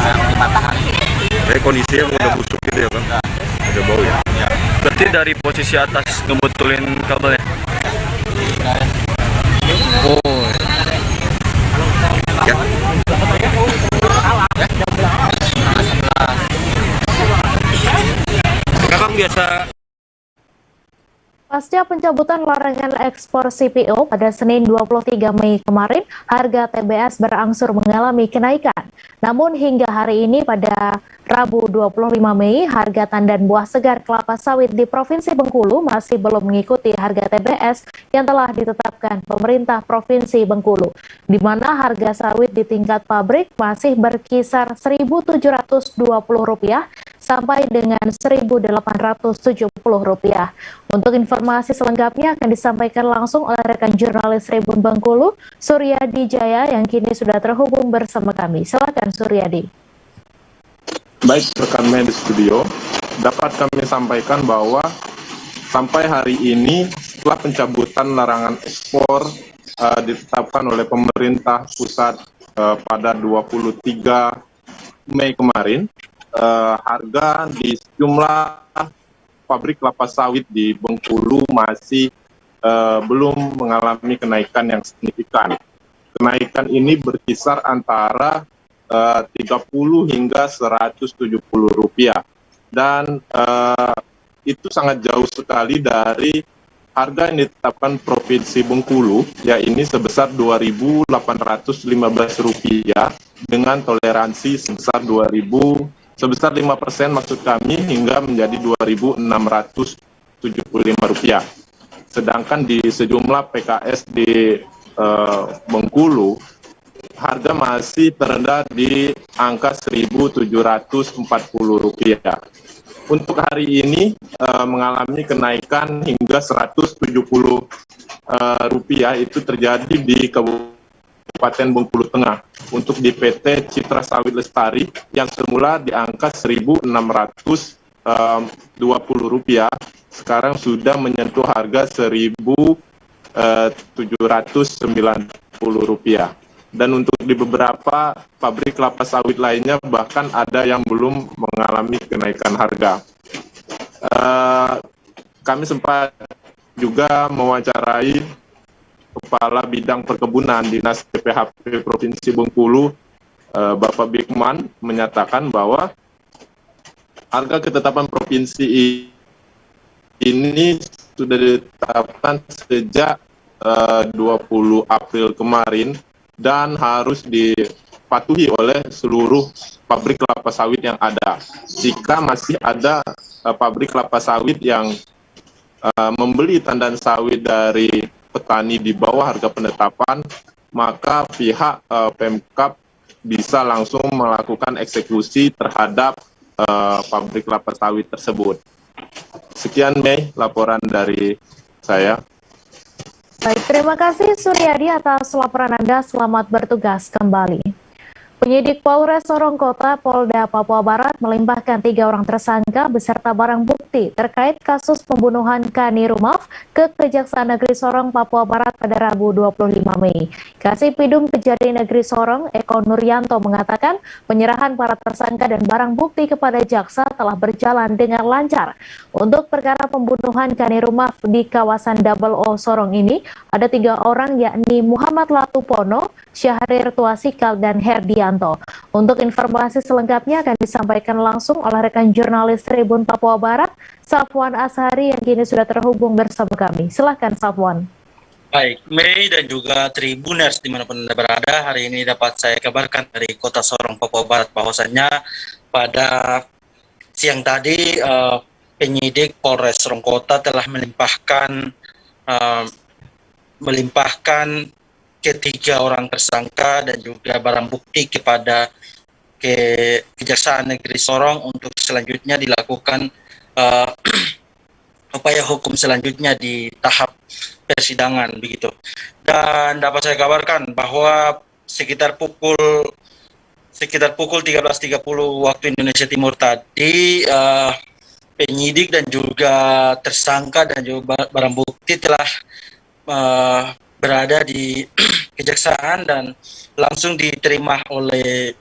di Matahari. Jadi kondisinya udah busuk gitu ya Bang? Udah bau ya? Berarti dari posisi atas ngebetulin kabelnya? Oh. Ya. Sekarang biasa. Pasca pencabutan larangan ekspor CPO pada Senin 23 Mei kemarin, harga TBS berangsur mengalami kenaikan. Namun hingga hari ini pada Rabu 25 Mei, harga tandan buah segar kelapa sawit di Provinsi Bengkulu masih belum mengikuti harga TBS yang telah ditetapkan pemerintah Provinsi Bengkulu, di mana harga sawit di tingkat pabrik masih berkisar Rp1.720 sampai dengan Rp1.870. Untuk informasi selengkapnya akan disampaikan langsung oleh rekan jurnalis Tribun Bengkulu, Suryadi Jaya, yang kini sudah terhubung bersama kami. Silakan Suryadi. Baik, rekan media di studio, dapat kami sampaikan bahwa sampai hari ini setelah pencabutan larangan ekspor ditetapkan oleh pemerintah pusat pada 23 Mei kemarin, harga di sejumlah pabrik kelapa sawit di Bengkulu masih belum mengalami kenaikan yang signifikan. Kenaikan ini berkisar antara 30 hingga Rp170, dan itu sangat jauh sekali dari harga yang ditetapkan Provinsi Bengkulu, yaitu sebesar Rp2.815 dengan toleransi sebesar 5% maksud kami hingga menjadi Rp2.675. Sedangkan di sejumlah PKS di Bengkulu, harga masih terendah di angka Rp1.740. Untuk hari ini mengalami kenaikan hingga Rp170 itu terjadi di Kabupaten Bengkulu Tengah. Untuk di PT Citra Sawit Lestari yang semula di angka Rp1.620, sekarang sudah menyentuh harga Rp1.790. Dan untuk di beberapa pabrik kelapa sawit lainnya bahkan ada yang belum mengalami kenaikan harga. Kami sempat juga mewawancarai Kepala Bidang Perkebunan Dinas PPHP Provinsi Bengkulu, Bapak Bikman, menyatakan bahwa harga ketetapan provinsi ini sudah ditetapkan sejak 20 April kemarin dan harus dipatuhi oleh seluruh pabrik kelapa sawit yang ada. Jika masih ada pabrik kelapa sawit yang membeli tandan sawit dari petani di bawah harga penetapan, maka pihak Pemkab bisa langsung melakukan eksekusi terhadap pabrik kelapa sawit tersebut. Sekian Mei, laporan dari saya. Baik, terima kasih Suryadi atas laporan Anda. Selamat bertugas kembali. Penyidik Polres Sorong Kota Polda Papua Barat melimpahkan 3 orang tersangka beserta barang bukti terkait kasus pembunuhan Kani Rumaf ke Kejaksaan Negeri Sorong, Papua Barat pada Rabu 25 Mei. Kasipidum Kejari Negeri Sorong, Eko Nuryanto, mengatakan penyerahan para tersangka dan barang bukti kepada jaksa telah berjalan dengan lancar. Untuk perkara pembunuhan Kani Rumaf di kawasan Double O Sorong ini, ada 3 orang yakni Muhammad Latupono, Syahrir Tuasikal, dan Herdian. Untuk informasi selengkapnya akan disampaikan langsung oleh rekan jurnalis Tribun Papua Barat, Safwan Ashari, yang kini sudah terhubung bersama kami. Silahkan Safwan. Baik, Mei dan juga Tribuners dimanapun Anda berada, hari ini dapat saya kabarkan dari Kota Sorong, Papua Barat, bahwasannya pada siang tadi penyidik Polres Sorong Kota telah melimpahkan ketiga orang tersangka dan juga barang bukti kepada Kejaksaan Negeri Sorong untuk selanjutnya dilakukan upaya hukum selanjutnya di tahap persidangan begitu. Dan dapat saya kabarkan bahwa sekitar pukul sekitar pukul 13.30 waktu Indonesia Timur tadi, penyidik dan juga tersangka dan juga barang bukti telah berada di kejaksaan dan langsung diterima oleh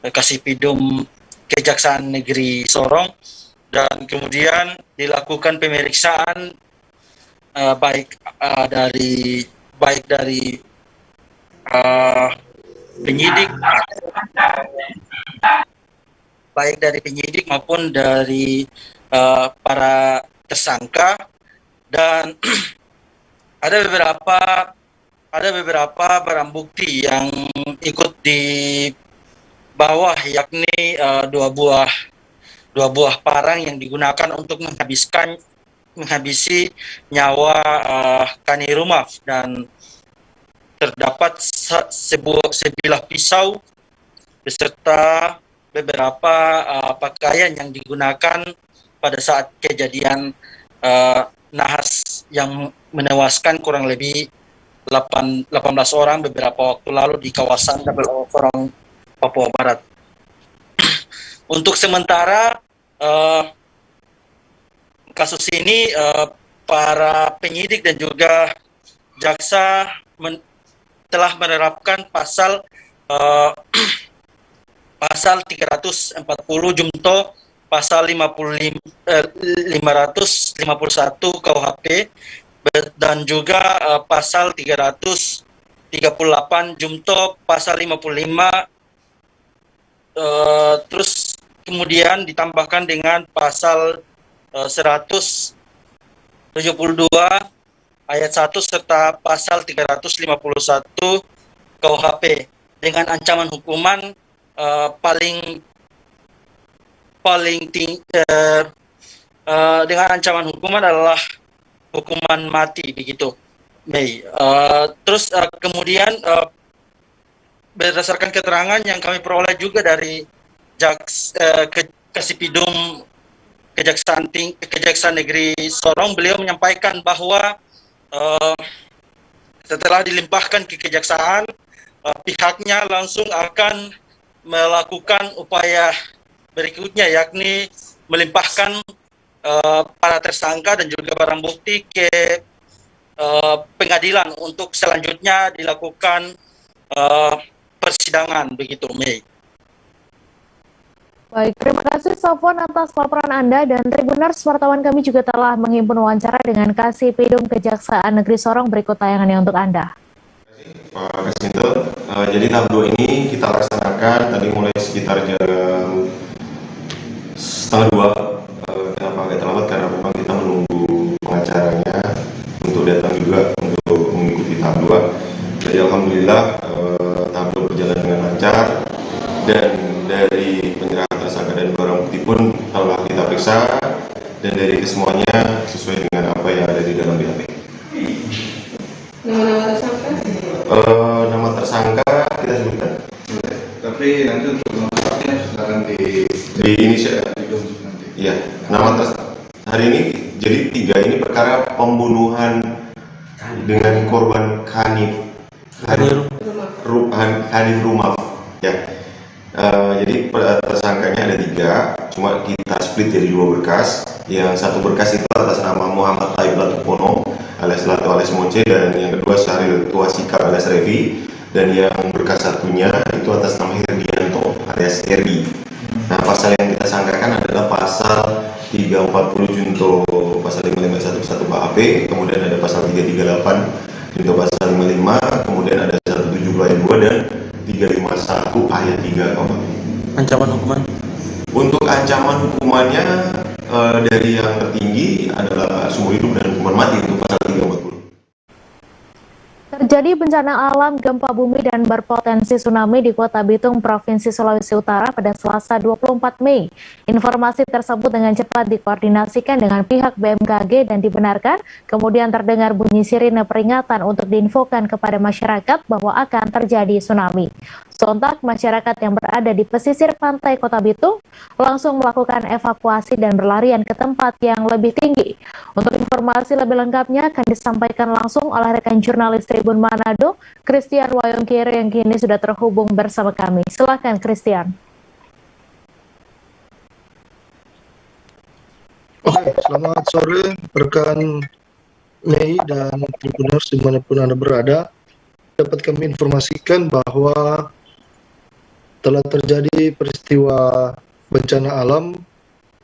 Kasipidum Kejaksaan Negeri Sorong, dan kemudian dilakukan pemeriksaan baik dari penyidik maupun dari para tersangka, dan ada beberapa barang bukti yang ikut di bawah, yakni dua buah parang yang digunakan untuk menghabisi nyawa Kani Rumaf, dan terdapat sebilah pisau beserta beberapa pakaian yang digunakan pada saat kejadian nahas yang menewaskan kurang lebih 18 orang beberapa waktu lalu di kawasan Double Sorong, Papua Barat. Untuk sementara kasus ini para penyidik dan juga jaksa telah menerapkan pasal 340 junto pasal 551 KUHP dan juga pasal 338 junto pasal 55, terus kemudian ditambahkan dengan pasal 172 ayat 1 serta pasal 351 KUHP dengan ancaman hukuman dengan ancaman hukuman adalah hukuman mati, begitu. Mei. Terus kemudian berdasarkan keterangan yang kami peroleh juga dari Kasipidum Kejaksaan Negeri Sorong, beliau menyampaikan bahwa setelah dilimpahkan ke kejaksaan, pihaknya langsung akan melakukan upaya berikutnya, yakni melimpahkan para tersangka dan juga barang bukti ke pengadilan untuk selanjutnya dilakukan persidangan, begitu, Mei. Baik, terima kasih Sofwan atas laporan Anda, dan Tribuners, wartawan kami juga telah menghimpun wawancara dengan Kasipidum Kejaksaan Negeri Sorong. Berikut tayangannya untuk Anda. Pak Kasinto, jadi tahap 2 ini kita laksanakan tadi mulai sekitar jam 1:30. Kenapa agak terlambat? Karena memang kita menunggu pengacaranya untuk datang juga untuk mengikuti tahap 2. Jadi alhamdulillah tahap 2 berjalan dengan lancar, dan dari penyerahan tersangka dan barang bukti pun telah kita periksa, dan dari kesemuanya sesuai dengan apa yang ada di dalam BAP. Nama tersangka? Nama tersangka kita sebutkan. Tapi nanti untuk lengkapnya silakan di inisial. Iya, nama hari ini jadi 3 ini perkara pembunuhan dengan korban Hanif Rumaf. Ya. Jadi tersangkanya ada 3, cuma kita split jadi 2 berkas. Yang satu berkas itu atas nama Muhammad Taib Latupono alias Lato alias Moce, dan yang kedua Syahril Tuasika alias Revi, dan yang berkas satunya itu atas nama Herdianto alias Herdi. Nah, pasal yang kita sangkakan adalah pasal 340 junto pasal 551 KUHP, kemudian ada pasal 338 junto pasal 55, kemudian ada 170 ayat 2 dan 351 ayat 3 KUHP. Ancaman hukuman? Untuk ancaman hukumannya dari yang tertinggi adalah seumur hidup dan hukuman mati untuk pasal 340. Terjadi bencana alam gempa bumi dan berpotensi tsunami di Kota Bitung, Provinsi Sulawesi Utara pada Selasa 24 Mei. Informasi tersebut dengan cepat dikoordinasikan dengan pihak BMKG dan dibenarkan, kemudian terdengar bunyi sirine peringatan untuk diinfokan kepada masyarakat bahwa akan terjadi tsunami. Sontak, masyarakat yang berada di pesisir pantai Kota Bitung langsung melakukan evakuasi dan berlarian ke tempat yang lebih tinggi. Untuk informasi lebih lengkapnya akan disampaikan langsung oleh rekan jurnalis Tribun Manado, Christian Wayongkire yang kini sudah terhubung bersama kami. Silakan Christian. Oke, selamat sore rekan Mei dan Tribuners dimanapun Anda berada. Dapat kami informasikan bahwa telah terjadi peristiwa bencana alam,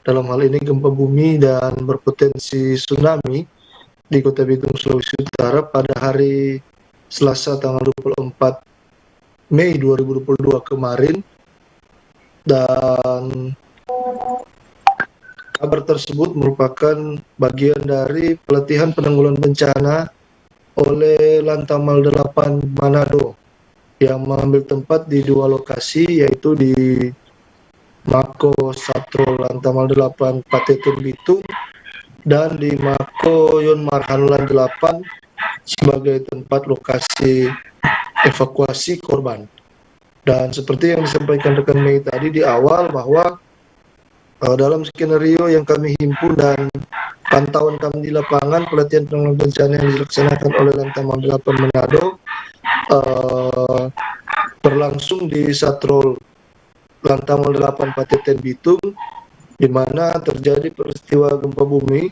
dalam hal ini gempa bumi dan berpotensi tsunami di Kota Bitung, Sulawesi Utara pada hari Selasa tanggal 24 Mei 2022 kemarin. Dan kabar tersebut merupakan bagian dari pelatihan penanggulangan bencana oleh Lantamal 8 Manado yang mengambil tempat di dua lokasi, yaitu di Mako Satro Lantamal 8 Patetun Bitung dan di Mako Yon Marhanlan 8 sebagai tempat lokasi evakuasi korban. Dan seperti yang disampaikan rekan Mei tadi di awal, bahwa dalam skenario yang kami himpun dan pantauan kami di lapangan, pelatihan penanggulangan bencana yang dilaksanakan oleh Lantamal 8 Manado berlangsung di Satrol Lantamal 8 Pateten Bitung, di mana terjadi peristiwa gempa bumi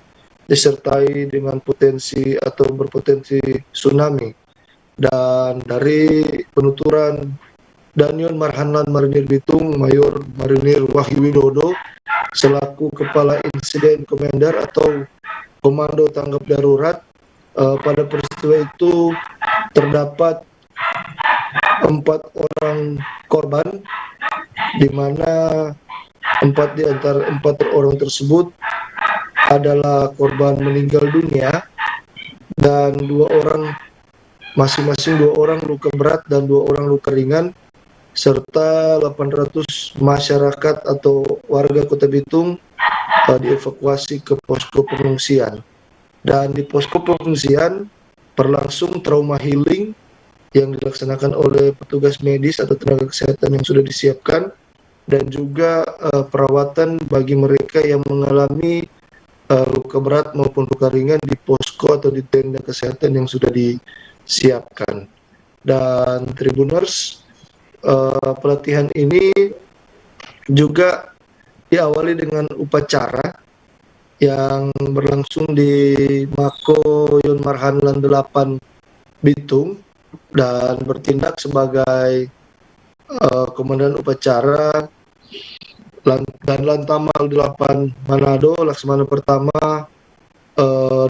disertai dengan potensi atau berpotensi tsunami. Dan dari penuturan Danyon Marhanlan Marinir Bitung, Mayor Marinir Wahyu Widodo selaku Kepala Insiden Commander atau Komando Tanggap Darurat, pada peristiwa itu terdapat 4 orang korban, di mana 4 di antara 4 orang tersebut adalah korban meninggal dunia dan 2 orang, masing-masing 2 orang luka berat dan 2 orang luka ringan, serta 800 masyarakat atau warga Kota Bitung dievakuasi ke posko pengungsian. Dan di posko pengungsian berlangsung trauma healing yang dilaksanakan oleh petugas medis atau tenaga kesehatan yang sudah disiapkan, dan juga perawatan bagi mereka yang mengalami luka berat maupun luka ringan di posko atau di tenda kesehatan yang sudah disiapkan. Dan Tribuners, pelatihan ini juga diawali dengan upacara yang berlangsung di Mako Yon Marhanlan 8 Bitung, dan bertindak sebagai komandan upacara dan Lantamal 8 Manado Laksamana Pertama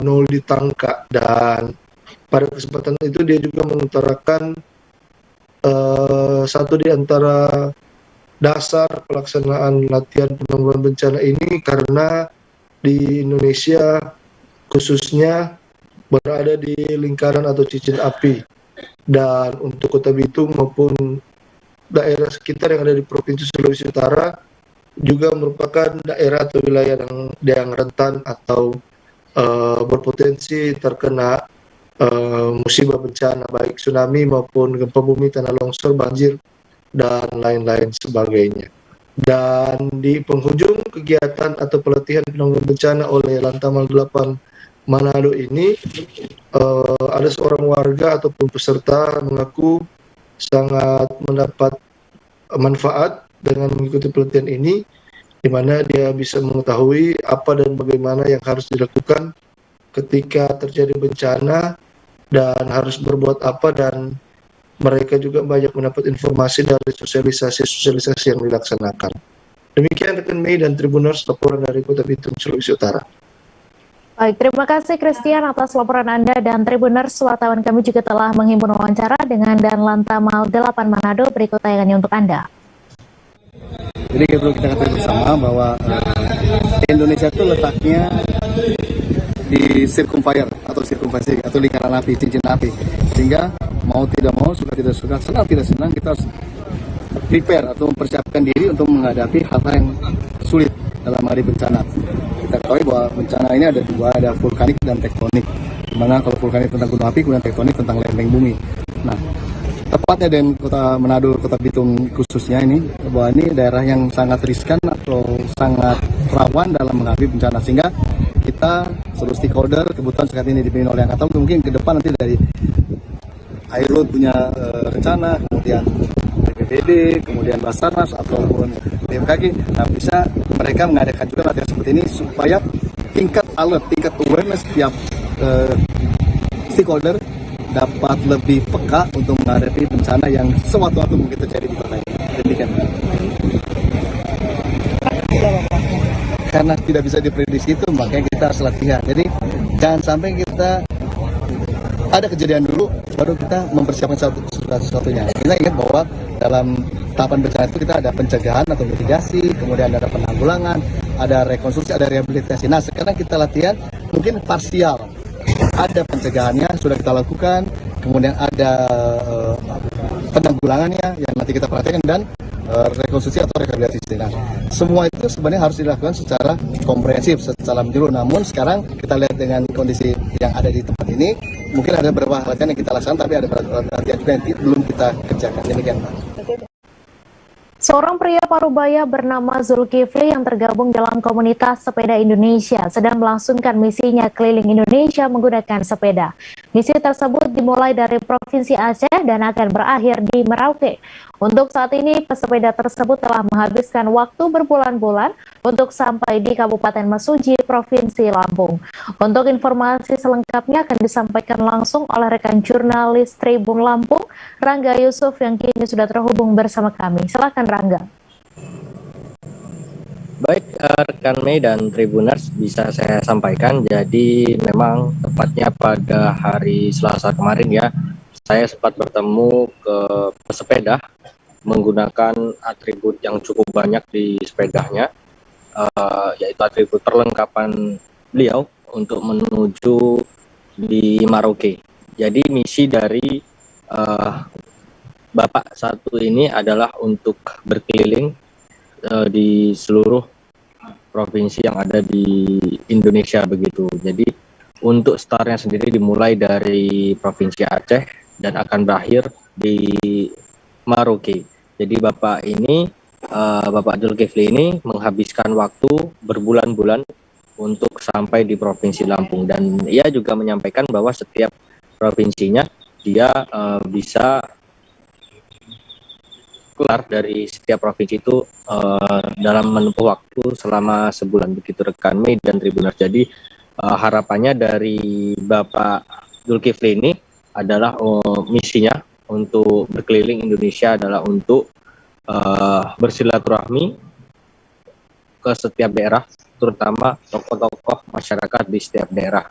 Noldi Tangka. Dan pada kesempatan itu dia juga mengutarakan satu di antara dasar pelaksanaan latihan penanggulangan bencana ini, karena di Indonesia khususnya berada di lingkaran atau cincin api, dan untuk Kota Bitung maupun daerah sekitar yang ada di Provinsi Sulawesi Utara juga merupakan daerah atau wilayah yang rentan atau berpotensi terkena musibah bencana, baik tsunami maupun gempa bumi, tanah longsor, banjir, dan lain-lain sebagainya. Dan di penghujung kegiatan atau pelatihan penanggulangan bencana oleh Lantamal 8 Manado ini, ada seorang warga ataupun peserta mengaku sangat mendapat manfaat dengan mengikuti pelatihan ini, di mana dia bisa mengetahui apa dan bagaimana yang harus dilakukan ketika terjadi bencana dan harus berbuat apa, dan mereka juga banyak mendapat informasi dari sosialisasi yang dilaksanakan. Demikian rekan Mei dan Tribuners, laporan dari Kota Bitung, Sulawesi Utara. Baik, terima kasih Christian atas laporan Anda, dan Tribuners, wartawan kami juga telah menghimpun wawancara dengan Dan Lantamal 8 Manado. Berikut tayangannya untuk Anda. Jadi perlu kita ketahui bersama bahwa Indonesia itu letaknya di circumfire atau circumvasi atau lingkaran api, cincin api, sehingga mau tidak mau, suka tidak suka, senang tidak senang, kita harus prepare atau mempersiapkan diri untuk menghadapi hal-hal yang sulit dalam hari bencana. Kita ketahui bahwa bencana ini ada dua, ada vulkanik dan tektonik. Dimana kalau vulkanik tentang gunung api, kemudian tektonik tentang lempeng bumi. Nah, tepatnya dan Kota Manado, Kota Bitung khususnya ini, bahwa ini daerah yang sangat riskan atau sangat rawan dalam menghadapi bencana, sehingga kita seluruh stakeholder, kebetulan saat ini dipimpin oleh Angkatan, mungkin ke depan nanti dari Airut punya rencana, kemudian BPBD, kemudian Basarnas ataupun BMKG, nah bisa mereka mengadakan juga latihan seperti ini supaya tingkat alert, tingkat awareness tiap stakeholder dapat lebih peka untuk menghadapi bencana yang sewaktu-waktu mungkin terjadi di kota ini. Demikian. Karena tidak bisa diprediksi itu, makanya kita harus latihan. Jadi jangan sampai kita ada kejadian dulu, baru kita mempersiapkan sesuatunya. Kita ingat bahwa dalam tahapan bencana itu kita ada pencegahan atau mitigasi, kemudian ada penanggulangan, ada rekonstruksi, ada rehabilitasi. Nah sekarang kita latihan mungkin parsial. Ada pencegahannya sudah kita lakukan, kemudian ada penanggulangannya yang nanti kita perhatikan, dan rekonstruksi atau rehabilitasi. Nah, semua itu sebenarnya harus dilakukan secara komprehensif, secara menyeluruh. Namun sekarang kita lihat dengan kondisi yang ada di tempat ini, mungkin ada beberapa latihan yang kita laksanakan, tapi ada beberapa latihan juga yang belum kita kerjakan. Demikian, Pak. Seorang pria Parubaya bernama Zulkifli yang tergabung dalam komunitas sepeda Indonesia sedang melangsungkan misinya keliling Indonesia menggunakan sepeda. Misi tersebut dimulai dari Provinsi Aceh dan akan berakhir di Merauke. Untuk saat ini, pesepeda tersebut telah menghabiskan waktu berbulan-bulan untuk sampai di Kabupaten Mesuji, Provinsi Lampung. Untuk informasi selengkapnya akan disampaikan langsung oleh rekan jurnalis Tribun Lampung, Rangga Yusuf, yang kini sudah terhubung bersama kami. Silakan Rangga. Baik, rekan Mei dan Tribuners, bisa saya sampaikan, jadi memang tepatnya pada hari Selasa kemarin ya, saya sempat bertemu ke pesepeda menggunakan atribut yang cukup banyak di sepedanya, yaitu atribut perlengkapan beliau untuk menuju di Merauke. Jadi misi dari Bapak satu ini adalah untuk berkeliling di seluruh provinsi yang ada di Indonesia begitu. Jadi untuk startnya sendiri dimulai dari Provinsi Aceh dan akan berakhir di Merauke. Jadi Bapak ini, Bapak Zulkifli ini menghabiskan waktu berbulan-bulan untuk sampai di Provinsi Lampung, dan ia juga menyampaikan bahwa setiap provinsinya dia bisa kelar dari setiap provinsi itu dalam menempuh waktu selama sebulan begitu rekan Mei dan Tribuners. Jadi harapannya dari Bapak Zulkifli ini adalah misinya untuk berkeliling Indonesia adalah untuk bersilaturahmi ke setiap daerah, terutama tokoh-tokoh masyarakat di setiap daerah.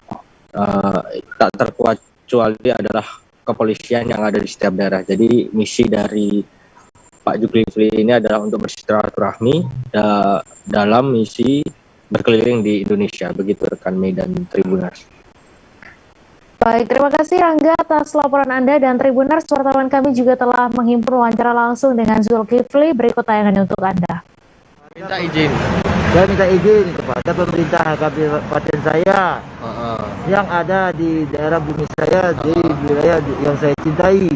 Tak terkecuali adalah kepolisian yang ada di setiap daerah. Jadi misi dari Pak Zulkifli ini adalah untuk bersilaturahmi dalam misi berkeliling di Indonesia. Begitu rekan Mei dan Tribuners. Baik, terima kasih Rangga atas laporan Anda, dan Tribuners, wartawan kami juga telah menghimpun wawancara langsung dengan Zulkifli. Berikut tayangan untuk Anda. Minta izin. Saya minta izin kepada pemerintah kabupaten saya yang ada di daerah bumi saya, di wilayah yang saya cintai,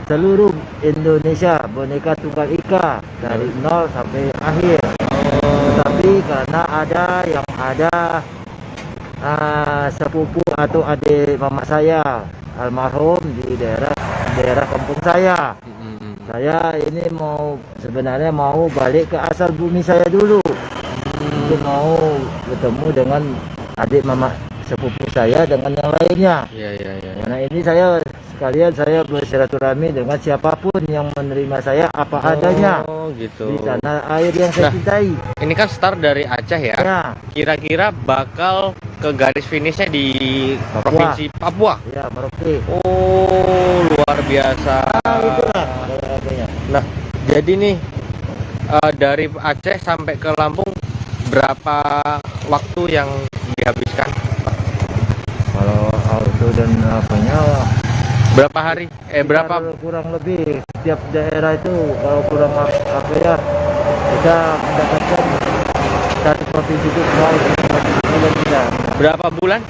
seluruh Indonesia, Bhinneka Tunggal Ika dari nol sampai akhir. Tetapi karena ada yang ada sepupu atau adik mama saya almarhum di daerah kampung saya. Saya ini sebenarnya mau balik ke asal bumi saya dulu. Untuk mau bertemu dengan adik mama sepupu saya dengan yang lainnya. Karena ini saya bersilaturahmi dengan siapapun yang menerima saya apa adanya. Gitu. Di tanah air yang saya cintai. Ini kan start dari Aceh ya. Kira-kira bakal ke garis finishnya di Provinsi Papua. Ya, Merauke. Oh, luar biasa. Nah, jadi nih dari Aceh sampai ke Lampung berapa waktu yang dihabiskan? Kalau auto dan apanya berapa hari? Berapa? Kurang lebih setiap daerah itu kalau kurang apa ya, kita mendapatkan satu provinsi itu berapa bulan?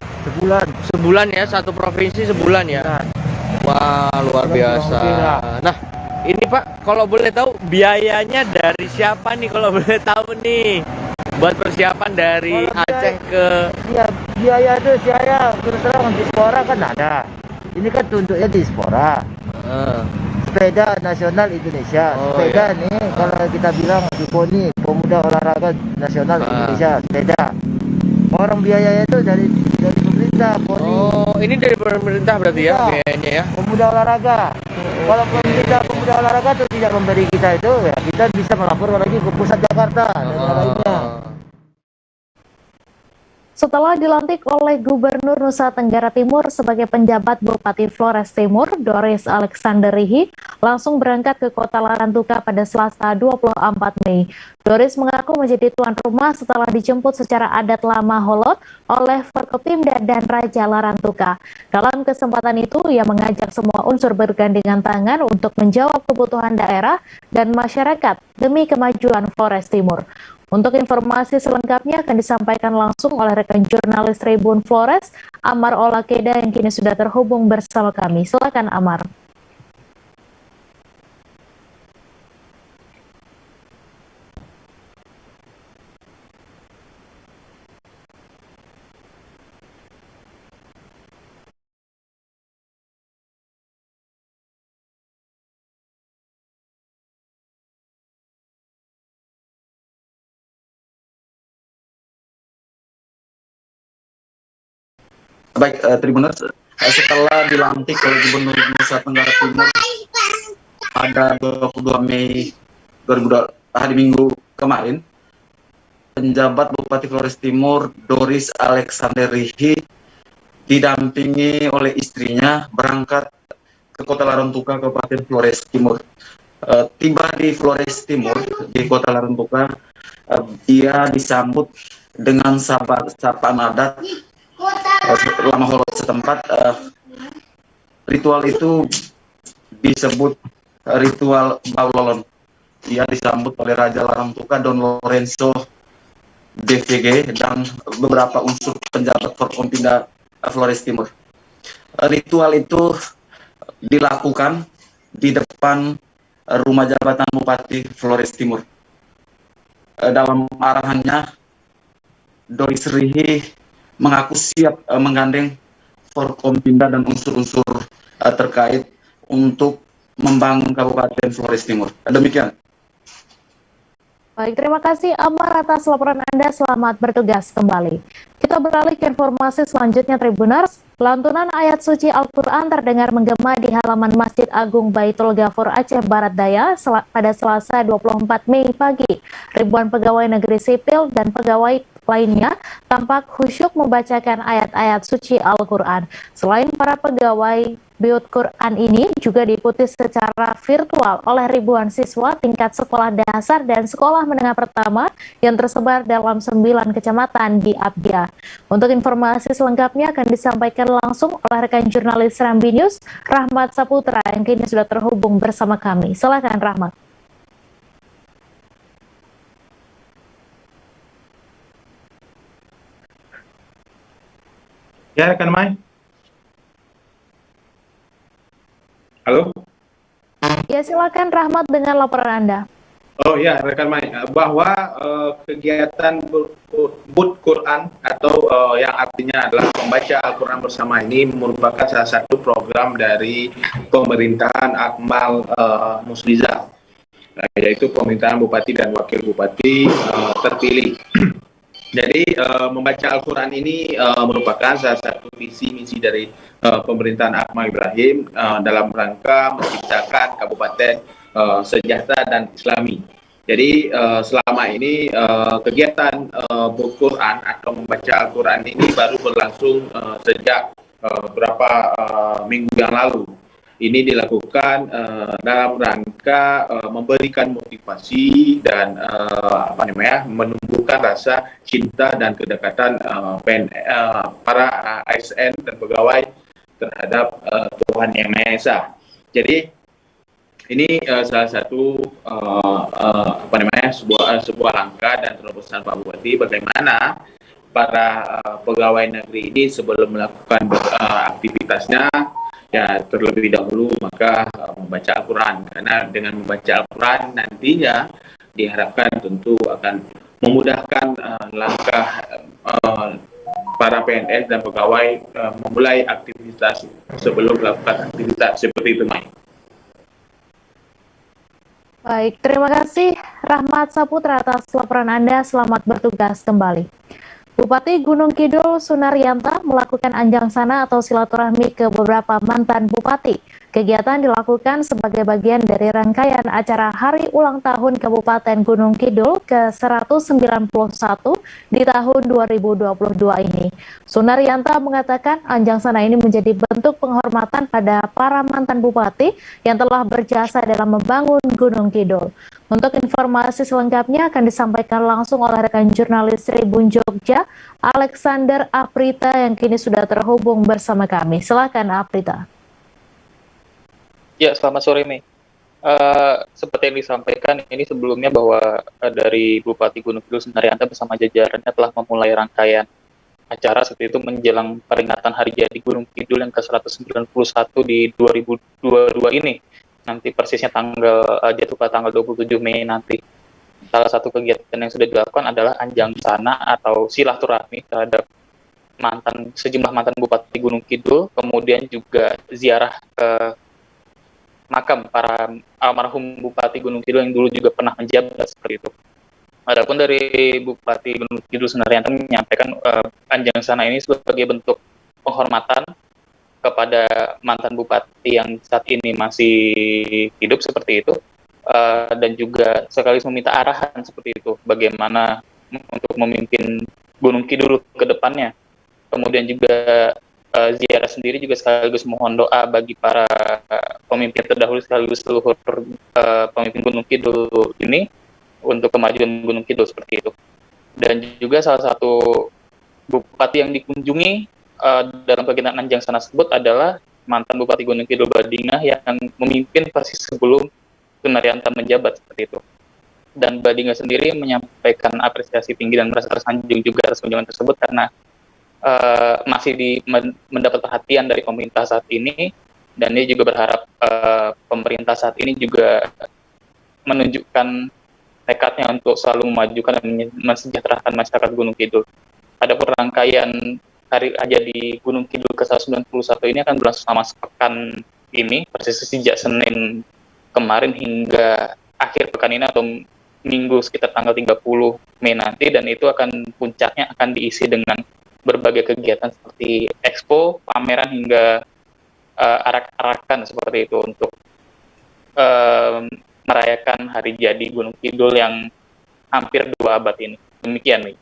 Sebulan ya, satu provinsi sebulan ya. Wah, luar biasa. Nah, ini Pak, kalau boleh tahu biayanya dari siapa nih, kalau boleh tahu nih, buat persiapan dari Aceh ke... Ya, biaya itu saya terus terang di sekolah kan ada. ini kan tunduknya Dispora. Sepeda nasional Indonesia. Sepeda nih kalau kita bilang PONI, Pemuda Olahraga Nasional Indonesia, sepeda. Orang biayanya itu dari pemerintah, PONI. Oh, ini dari pemerintah berarti ya biayanya ya? Pemuda Olahraga. Kalau pemuda olahraga itu tidak memberi kita itu, ya kita bisa melapor lagi ke pusat Jakarta dan lainnya. Setelah dilantik oleh Gubernur Nusa Tenggara Timur sebagai penjabat Bupati Flores Timur, Doris Alexanderihi langsung berangkat ke Kota Larantuka pada Selasa 24 Mei. Doris mengaku menjadi tuan rumah setelah dijemput secara adat lama Holot oleh Forkopimda dan Raja Larantuka. Dalam kesempatan itu, ia mengajak semua unsur bergandengan tangan untuk menjawab kebutuhan daerah dan masyarakat demi kemajuan Flores Timur. Untuk informasi selengkapnya akan disampaikan langsung oleh rekan jurnalis Tribun Flores, Amar Olakeda yang kini sudah terhubung bersama kami. Silakan Amar. Baik, Tribuners, setelah dilantik oleh Gubernur Nusa Tenggara Timur pada 22 Mei 2020, hari Minggu kemarin, penjabat Bupati Flores Timur Doris Alexanderihi didampingi oleh istrinya berangkat ke Kota Larantuka, Kabupaten Flores Timur. Tiba di Flores Timur, di Kota Larantuka, ia disambut dengan sapaan adat lama Holot setempat. Ritual itu disebut ritual Baulolon. Ia disambut oleh Raja Larantuka Don Lorenzo DVG dan beberapa unsur penjabat Forkompinda Flores Timur. Ritual itu dilakukan di depan rumah jabatan Bupati Flores Timur. Dalam arahannya, Doris Rihi mengaku siap menggandeng Forkompinda dan unsur-unsur terkait untuk membangun Kabupaten Flores Timur. Demikian. Baik, terima kasih Amar atas laporan Anda. Selamat bertugas kembali. Kita beralih ke informasi selanjutnya, Tribuners. Lantunan ayat suci Al-Quran terdengar menggema di halaman Masjid Agung Baitul Ghafur Aceh Barat Daya pada Selasa 24 Mei pagi. Ribuan pegawai negeri sipil dan pegawai lainnya tampak khusyuk membacakan ayat-ayat suci Al-Quran. Selain para pegawai Buyut Quran ini juga diikuti secara virtual oleh ribuan siswa tingkat sekolah dasar dan sekolah menengah pertama yang tersebar dalam 9 kecamatan di Abdia. Untuk informasi selengkapnya akan disampaikan langsung oleh rekan jurnalis Serambi News, Rahmat Saputra, yang kini sudah terhubung bersama kami. Silakan Rahmat. Ya, rekan Mai. Halo? Ya, silakan Rahmat dengan laporan Anda. Oh ya, rekan Mai, bahwa kegiatan Bud Quran atau yang artinya adalah membaca Al-Quran bersama ini merupakan salah satu program dari pemerintahan Akmal Musliza, yaitu pemerintahan Bupati dan Wakil Bupati terpilih. Jadi membaca Al-Quran ini merupakan salah satu visi misi dari pemerintahan Akmal Ibrahim dalam rangka menciptakan kabupaten sejahtera dan islami. Jadi selama ini kegiatan Quran atau membaca Al-Quran ini baru berlangsung sejak beberapa minggu yang lalu. Ini dilakukan dalam rangka memberikan motivasi dan menumbuhkan rasa cinta dan kedekatan para ASN dan pegawai terhadap Tuhan Yang Maha Esa. Jadi ini salah satu sebuah langkah dan terobosan Pak Bupati bagaimana para pegawai negeri ini sebelum melakukan aktivitasnya ya terlebih dahulu maka membaca Al-Quran, karena dengan membaca Al-Quran nantinya diharapkan tentu akan memudahkan langkah para PNS dan pegawai memulai aktivitas sebelum melakukan aktivitas seperti itu, Mai. Baik, terima kasih Rahmat Saputra atas laporan Anda. Selamat bertugas kembali. Bupati Gunung Kidul Sunarianta melakukan anjang sana atau silaturahmi ke beberapa mantan bupati. Kegiatan dilakukan sebagai bagian dari rangkaian acara Hari Ulang Tahun Kabupaten Gunung Kidul ke-191 di tahun 2022 ini. Sunarianta mengatakan anjang sana ini menjadi bentuk penghormatan pada para mantan bupati yang telah berjasa dalam membangun Gunung Kidul. Untuk informasi selengkapnya akan disampaikan langsung oleh rekan jurnalis Tribun Jogja, Alexander Aprita yang kini sudah terhubung bersama kami. Silakan Aprita. Ya, selamat sore, Mei. Seperti yang disampaikan, ini sebelumnya bahwa dari Bupati Gunung Kidul Sunarianta bersama jajarannya telah memulai rangkaian acara seperti itu menjelang peringatan Hari Jadi Gunung Kidul yang ke-191 di 2022 ini. Nanti persisnya jatuh pada tanggal 27 Mei nanti. Salah satu kegiatan yang sudah dilakukan adalah anjang sana atau silaturahmi terhadap sejumlah mantan Bupati Gunung Kidul, kemudian juga ziarah ke makam para almarhum Bupati Gunung Kidul yang dulu juga pernah menjabat seperti itu. Adapun dari Bupati Gunung Kidul Sunarianta menyampaikan anjang sana ini sebagai bentuk penghormatan kepada mantan bupati yang saat ini masih hidup seperti itu, dan juga sekaligus meminta arahan seperti itu bagaimana untuk memimpin Gunung Kidul ke depannya. Kemudian juga ziarah sendiri juga sekaligus mohon doa bagi para pemimpin terdahulu sekaligus seluruh pemimpin Gunung Kidul ini untuk kemajuan Gunung Kidul seperti itu. Dan juga salah satu bupati yang dikunjungi dalam kegiatan anjang sana tersebut adalah mantan Bupati Gunung Kidul Badingah yang memimpin persis sebelum Sunarianta menjabat seperti itu. Dan Badingah sendiri menyampaikan apresiasi tinggi dan merasa tersanjung juga atas kunjungan tersebut karena masih mendapat perhatian dari pemerintah saat ini, dan dia juga berharap pemerintah saat ini juga menunjukkan tekadnya untuk selalu memajukan dan mensejahterakan masyarakat Gunung Kidul. Adapun rangkaian Hari Jadi Gunung Kidul ke-191 ini akan berlangsung selama sepekan ini, persis sejak Senin kemarin hingga akhir pekan ini atau minggu sekitar tanggal 30 Mei nanti, dan itu akan puncaknya akan diisi dengan berbagai kegiatan seperti expo, pameran hingga arak-arakan seperti itu untuk merayakan Hari Jadi Gunung Kidul yang hampir 2 abad ini. Demikian, Nih.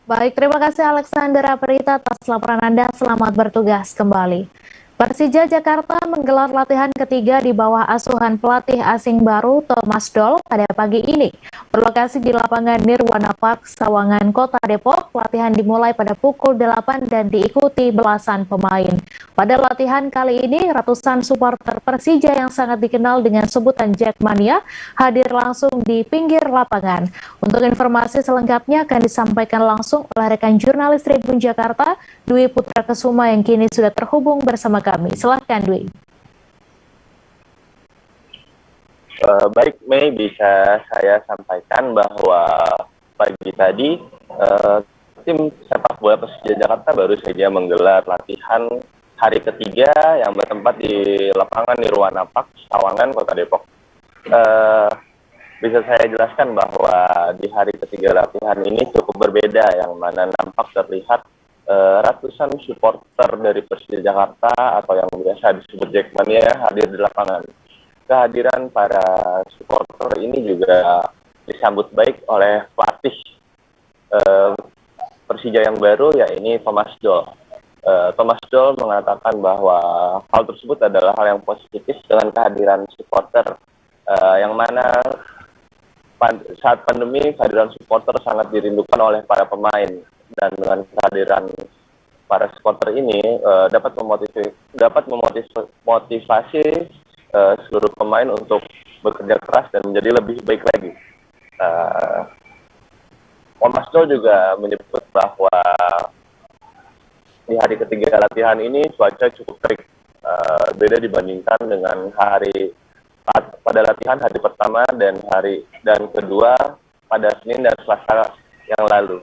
Baik, terima kasih Alexander Aprita atas laporan Anda. Selamat bertugas kembali. Persija Jakarta menggelar latihan ketiga di bawah asuhan pelatih asing baru Thomas Doll pada pagi ini. Berlokasi di lapangan Nirwana Park, Sawangan, Kota Depok, latihan dimulai pada pukul 8 dan diikuti belasan pemain. Pada latihan kali ini, ratusan supporter Persija yang sangat dikenal dengan sebutan Jackmania hadir langsung di pinggir lapangan. Untuk informasi selengkapnya akan disampaikan langsung oleh rekan jurnalis Tribun Jakarta, Dwi Putra Kesuma yang kini sudah terhubung bersama kami. Silahkan, Dwi. Baik, Mei, bisa saya sampaikan bahwa pagi tadi tim sepak bola Persija Jakarta baru saja menggelar latihan hari ketiga yang bertempat di lapangan Nirwana Park, Sawangan, Kota Depok. Bisa saya jelaskan bahwa di hari ketiga latihan ini cukup berbeda, yang mana nampak terlihat ratusan supporter dari Persija Jakarta atau yang biasa disebut Jackmania hadir di lapangan. Kehadiran para supporter ini juga disambut baik oleh pelatih Persija yang baru, yakni Thomas Doll. Thomas Doll mengatakan bahwa hal tersebut adalah hal yang positif dengan kehadiran supporter, yang mana saat pandemi kehadiran supporter sangat dirindukan oleh para pemain, dan dengan kehadiran para supporter ini dapat memotivasi seluruh pemain untuk bekerja keras dan menjadi lebih baik lagi. Thomas Doll juga menyebut bahwa di hari ketiga latihan ini cuaca cukup terik, beda dibandingkan dengan pada latihan hari pertama dan kedua pada Senin dan Selasa yang lalu.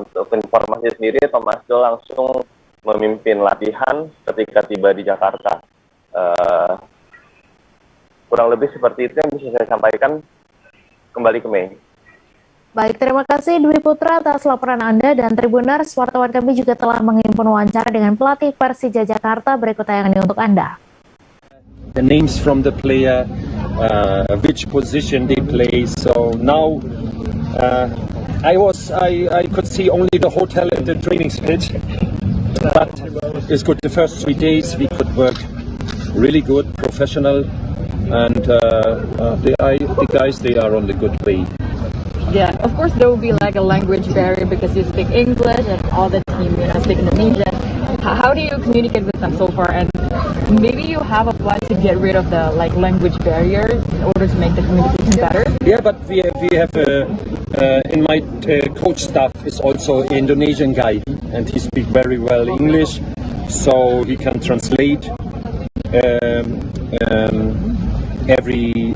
Untuk informasi sendiri, Thomas Doll langsung memimpin latihan ketika tiba di Jakarta. Kurang lebih seperti itu yang bisa saya sampaikan. Kembali ke Mei. Baik, terima kasih Dwi Putra atas laporan Anda, dan Tribuners, wartawan kami juga telah menghimpun wawancara dengan pelatih Persija Jakarta. Berikut tayangan ini untuk Anda. The names from the player, which position they play. So now I could see only the hotel and the training pitch, but it's good. The first 3 days we could work really good, professional, and the guys, they are on the good way. Yeah, of course there will be like a language barrier because you speak English and all the team, speak Indonesian. How do you communicate with them so far? And maybe you have a plan to get rid of the language barrier in order to make the communication better? Yeah, but we have in my coach staff is also an Indonesian guy, and he speaks very well English, so he can translate every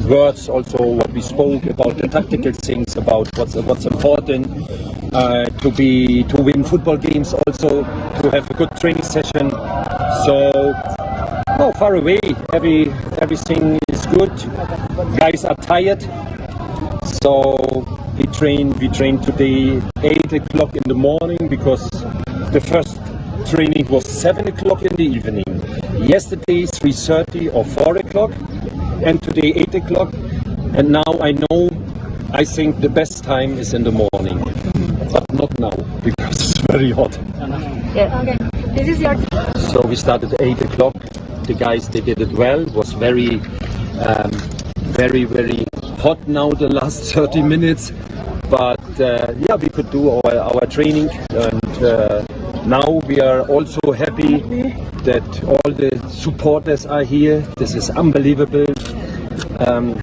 words, also what we spoke about the tactical things, about what's important to win football games, also to have a good training session. So no, far away, everything is good. Guys are tired, so we train today 8 o'clock in the morning because the first training was 7 o'clock in the evening. Yesterday 3:30 or 4 o'clock, and today 8 o'clock. And now I think the best time is in the morning, but not now because it's very hot. Yeah. Okay. This is your. So we started at 8 o'clock. The guys, they did it well. It was very hot now the last 30 minutes, but yeah, we could do our training, and now we are also happy that all the supporters are here. This is unbelievable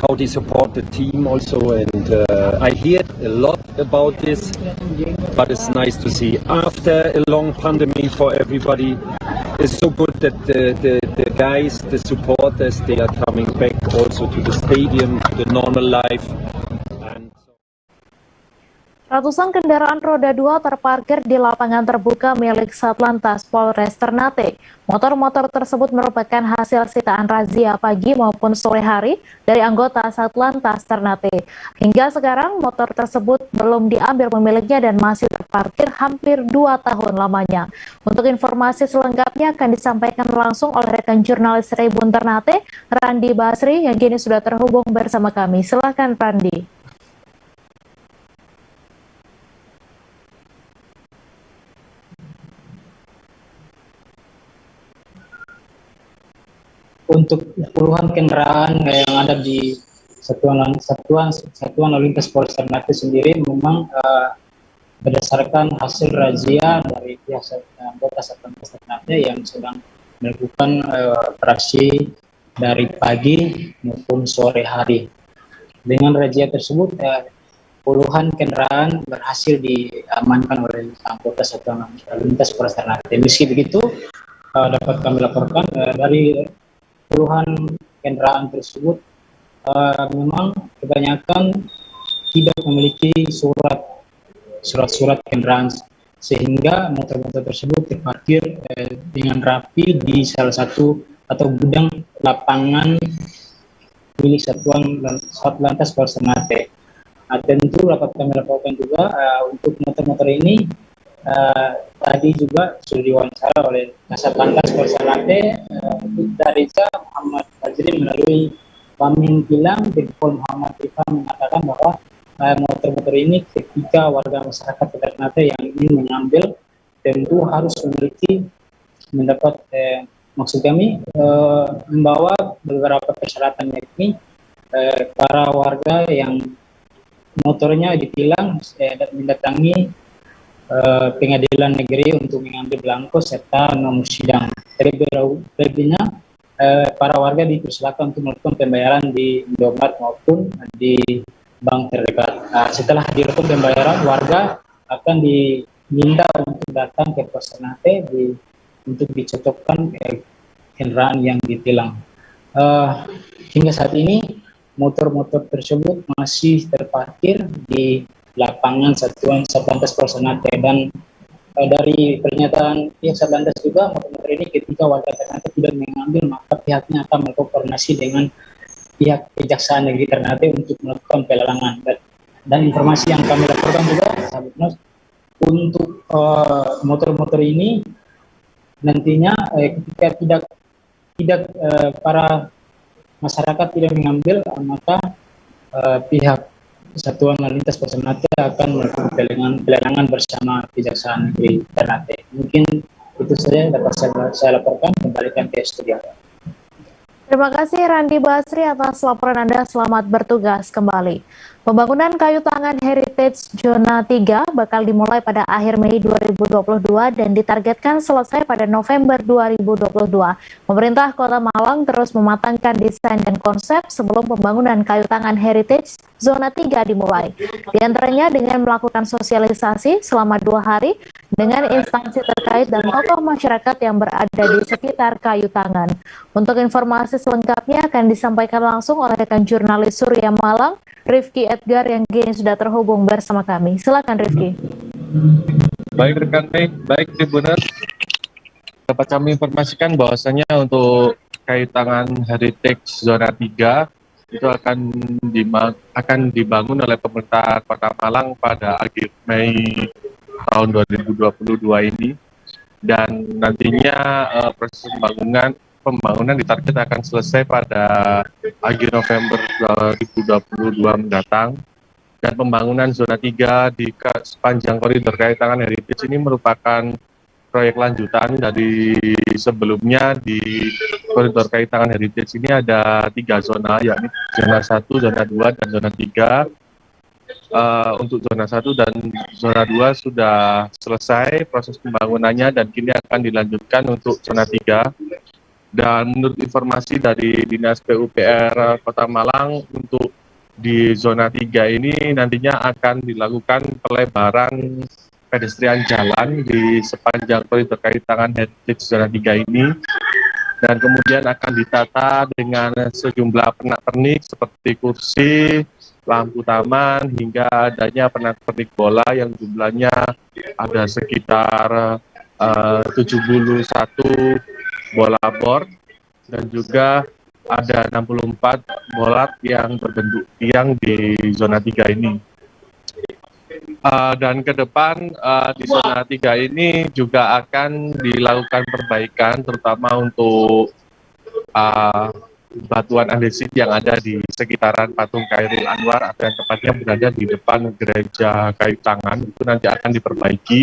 how they support the team also, and I hear a lot about this, but it's nice to see after a long pandemic for everybody. It's so good that the guys, the supporters, they are coming back also to the stadium, to the normal life. Ratusan kendaraan roda 2 terparkir di lapangan terbuka milik Satlantas Polres Ternate. Motor-motor tersebut merupakan hasil sitaan razia pagi maupun sore hari dari anggota Satlantas Ternate. Hingga sekarang motor tersebut belum diambil pemiliknya dan masih terparkir hampir 2 tahun lamanya. Untuk informasi selengkapnya akan disampaikan langsung oleh rekan jurnalis Tribun Ternate, Randi Basri, yang kini sudah terhubung bersama kami. Silakan Randi. Untuk puluhan kendaraan yang ada di satuan lalu lintas Polres Ternate sendiri memang berdasarkan hasil razia dari pihak anggota Satlantas Ternate yang sedang melakukan operasi dari pagi maupun sore hari. Dengan razia tersebut puluhan kendaraan berhasil diamankan oleh anggota satuan lalu lintas Polres Ternate. Meski begitu dapat kami laporkan dari puluhan kendaraan tersebut memang kebanyakan tidak memiliki surat kendaraan, sehingga motor-motor tersebut terparkir dengan rapi di salah satu atau gudang lapangan milik Satlantas Polres Ternate. Tentu dapat kami laporkan juga untuk motor-motor ini tadi juga sudah diwawancara oleh Satlantas Polres Ternate, Reza Muhammad Fajri melalui Wamen Gilang Brigjen Muhammad Rifan mengatakan bahwa motor-motor ini ketika warga masyarakat Ternate yang ingin mengambil tentu harus mendapat maksud kami membawa beberapa persyaratan, yakni para warga yang motornya ditilang dan mendatangi pengadilan negeri untuk mengambil belangko serta nomor sidang. Terlebihnya para warga dipersilakan untuk melakukan pembayaran di Indomaret maupun di bank terdekat. Setelah dilakukan pembayaran, warga akan diminta untuk datang ke Polres Ternate untuk dicocokkan kendaraan yang ditilang. Hingga saat ini motor-motor tersebut masih terparkir di lapangan Satlantas Polres Ternate, dan dari pernyataan pihak Satlantas juga motor-motor ini ketika warga Ternate tidak mengambil, maka pihaknya akan berkoordinasi dengan pihak Kejaksaan Negeri Ternate untuk melakukan pelelangan. Dan informasi yang kami laporkan juga, sahabat Nos, untuk motor-motor ini nantinya ketika tidak para masyarakat tidak mengambil, maka pihak Satuan Lalu Lintas Polres Ternate akan melakukan pelelangan bersama Kejaksaan Negeri Ternate. Mungkin itu saja dapat saya laporkan. Kembalikan ke studio. Terima kasih Randi Basri atas laporan Anda. Selamat bertugas kembali. Pembangunan kayu tangan Heritage Zona 3 bakal dimulai pada akhir Mei 2022 dan ditargetkan selesai pada November 2022. Pemerintah Kota Malang terus mematangkan desain dan konsep sebelum pembangunan kayu tangan Heritage Zona 3 dimulai. Di antaranya dengan melakukan sosialisasi selama 2 hari dengan instansi terkait dan tokoh masyarakat yang berada di sekitar kayu tangan. Untuk informasi selengkapnya akan disampaikan langsung oleh rekan jurnalis Surya Malang, Rifki Edgar, yang kini sudah terhubung bersama kami. Silakan Rifki. Baik rekan, baik Tribuners, dapat kami informasikan bahwasanya untuk kayu tangan Heritage Zona 3 itu akan dibangun oleh pemerintah Kota Malang pada akhir Mei tahun 2022 ini, dan nantinya proses pembangunan ditarget akan selesai pada akhir November 2022 mendatang. Dan pembangunan zona 3 di sepanjang koridor kayu tangan Heritage ini merupakan proyek lanjutan dari sebelumnya. Di koridor kayu tangan Heritage ini ada 3 zona, yakni zona 1, zona 2, dan zona 3. Untuk zona 1 dan zona 2 sudah selesai proses pembangunannya dan kini akan dilanjutkan untuk zona 3. Dan menurut informasi dari Dinas PUPR Kota Malang, untuk di zona 3 ini nantinya akan dilakukan pelebaran pedestrian jalan di sepanjang koridor kayu tangan Heritage zona 3 ini, dan kemudian akan ditata dengan sejumlah pernak-pernik seperti kursi, lampu taman, hingga adanya pernak-pernik bola yang jumlahnya ada sekitar 71 bola board, dan juga ada 64 bola yang berbentuk tiang di zona 3 ini. Dan ke depan di zona 3 ini juga akan dilakukan perbaikan, terutama untuk batuan andesit yang ada di sekitaran patung Khairul Anwar atau yang tepatnya berada di depan gereja kayu tangan, itu nanti akan diperbaiki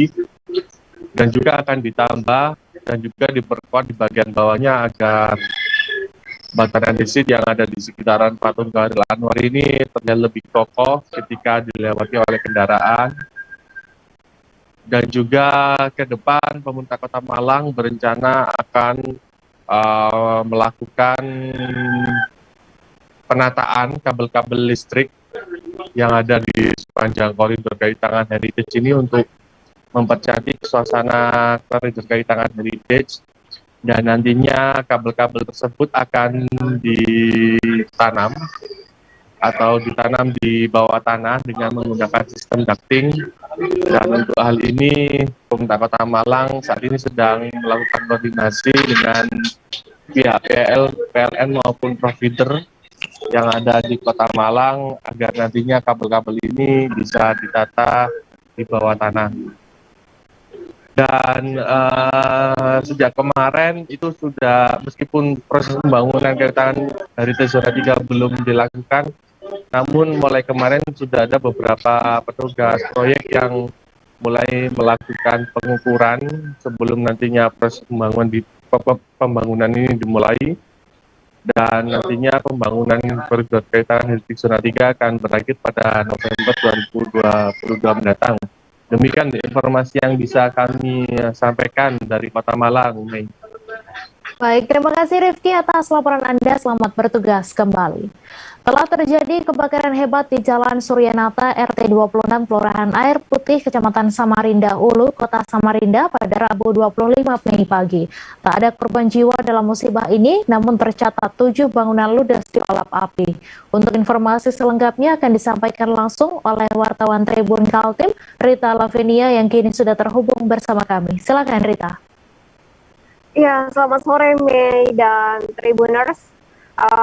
dan juga akan ditambah dan juga diperkuat di bagian bawahnya agar batuan andesit yang ada di sekitaran patung Khairul Anwar ini terlihat lebih kokoh ketika dilewati oleh kendaraan. Dan juga ke depan pemerintah Kota Malang berencana akan melakukan penataan kabel-kabel listrik yang ada di sepanjang koridor kayu tangan Heritage ini untuk mempercantik suasana koridor kayu tangan Heritage. Dan nantinya kabel-kabel tersebut akan ditanam di bawah tanah dengan menggunakan sistem ducting. Dan untuk hal ini pemerintah Kota Malang saat ini sedang melakukan koordinasi dengan pihak PLN maupun provider yang ada di Kota Malang agar nantinya kabel-kabel ini bisa ditata di bawah tanah. Dan sejak kemarin itu sudah, meskipun proses pembangunan kayu tangan Heritage Zona 3 belum dilakukan, namun mulai kemarin sudah ada beberapa petugas proyek yang mulai melakukan pengukuran sebelum nantinya proses pembangunan ini dimulai. Dan nantinya pembangunan koridor kayu tangan Heritage Zona 3 akan berakhir pada November 2022 mendatang. Demikian informasi yang bisa kami sampaikan dari Kota Malang, Mei. Baik, terima kasih Rifki atas laporan Anda. Selamat bertugas kembali. Telah terjadi kebakaran hebat di Jalan Suryanata RT 26 Kelurahan Air Putih, Kecamatan Samarinda Ulu, Kota Samarinda pada Rabu 25 Mei pagi. Tak ada korban jiwa dalam musibah ini, namun tercatat 7 bangunan ludes dilalap api. Untuk informasi selengkapnya akan disampaikan langsung oleh wartawan Tribun Kaltim, Rita Lavenia yang kini sudah terhubung bersama kami. Silakan Rita. Ya, selamat sore Mei dan Tribuners.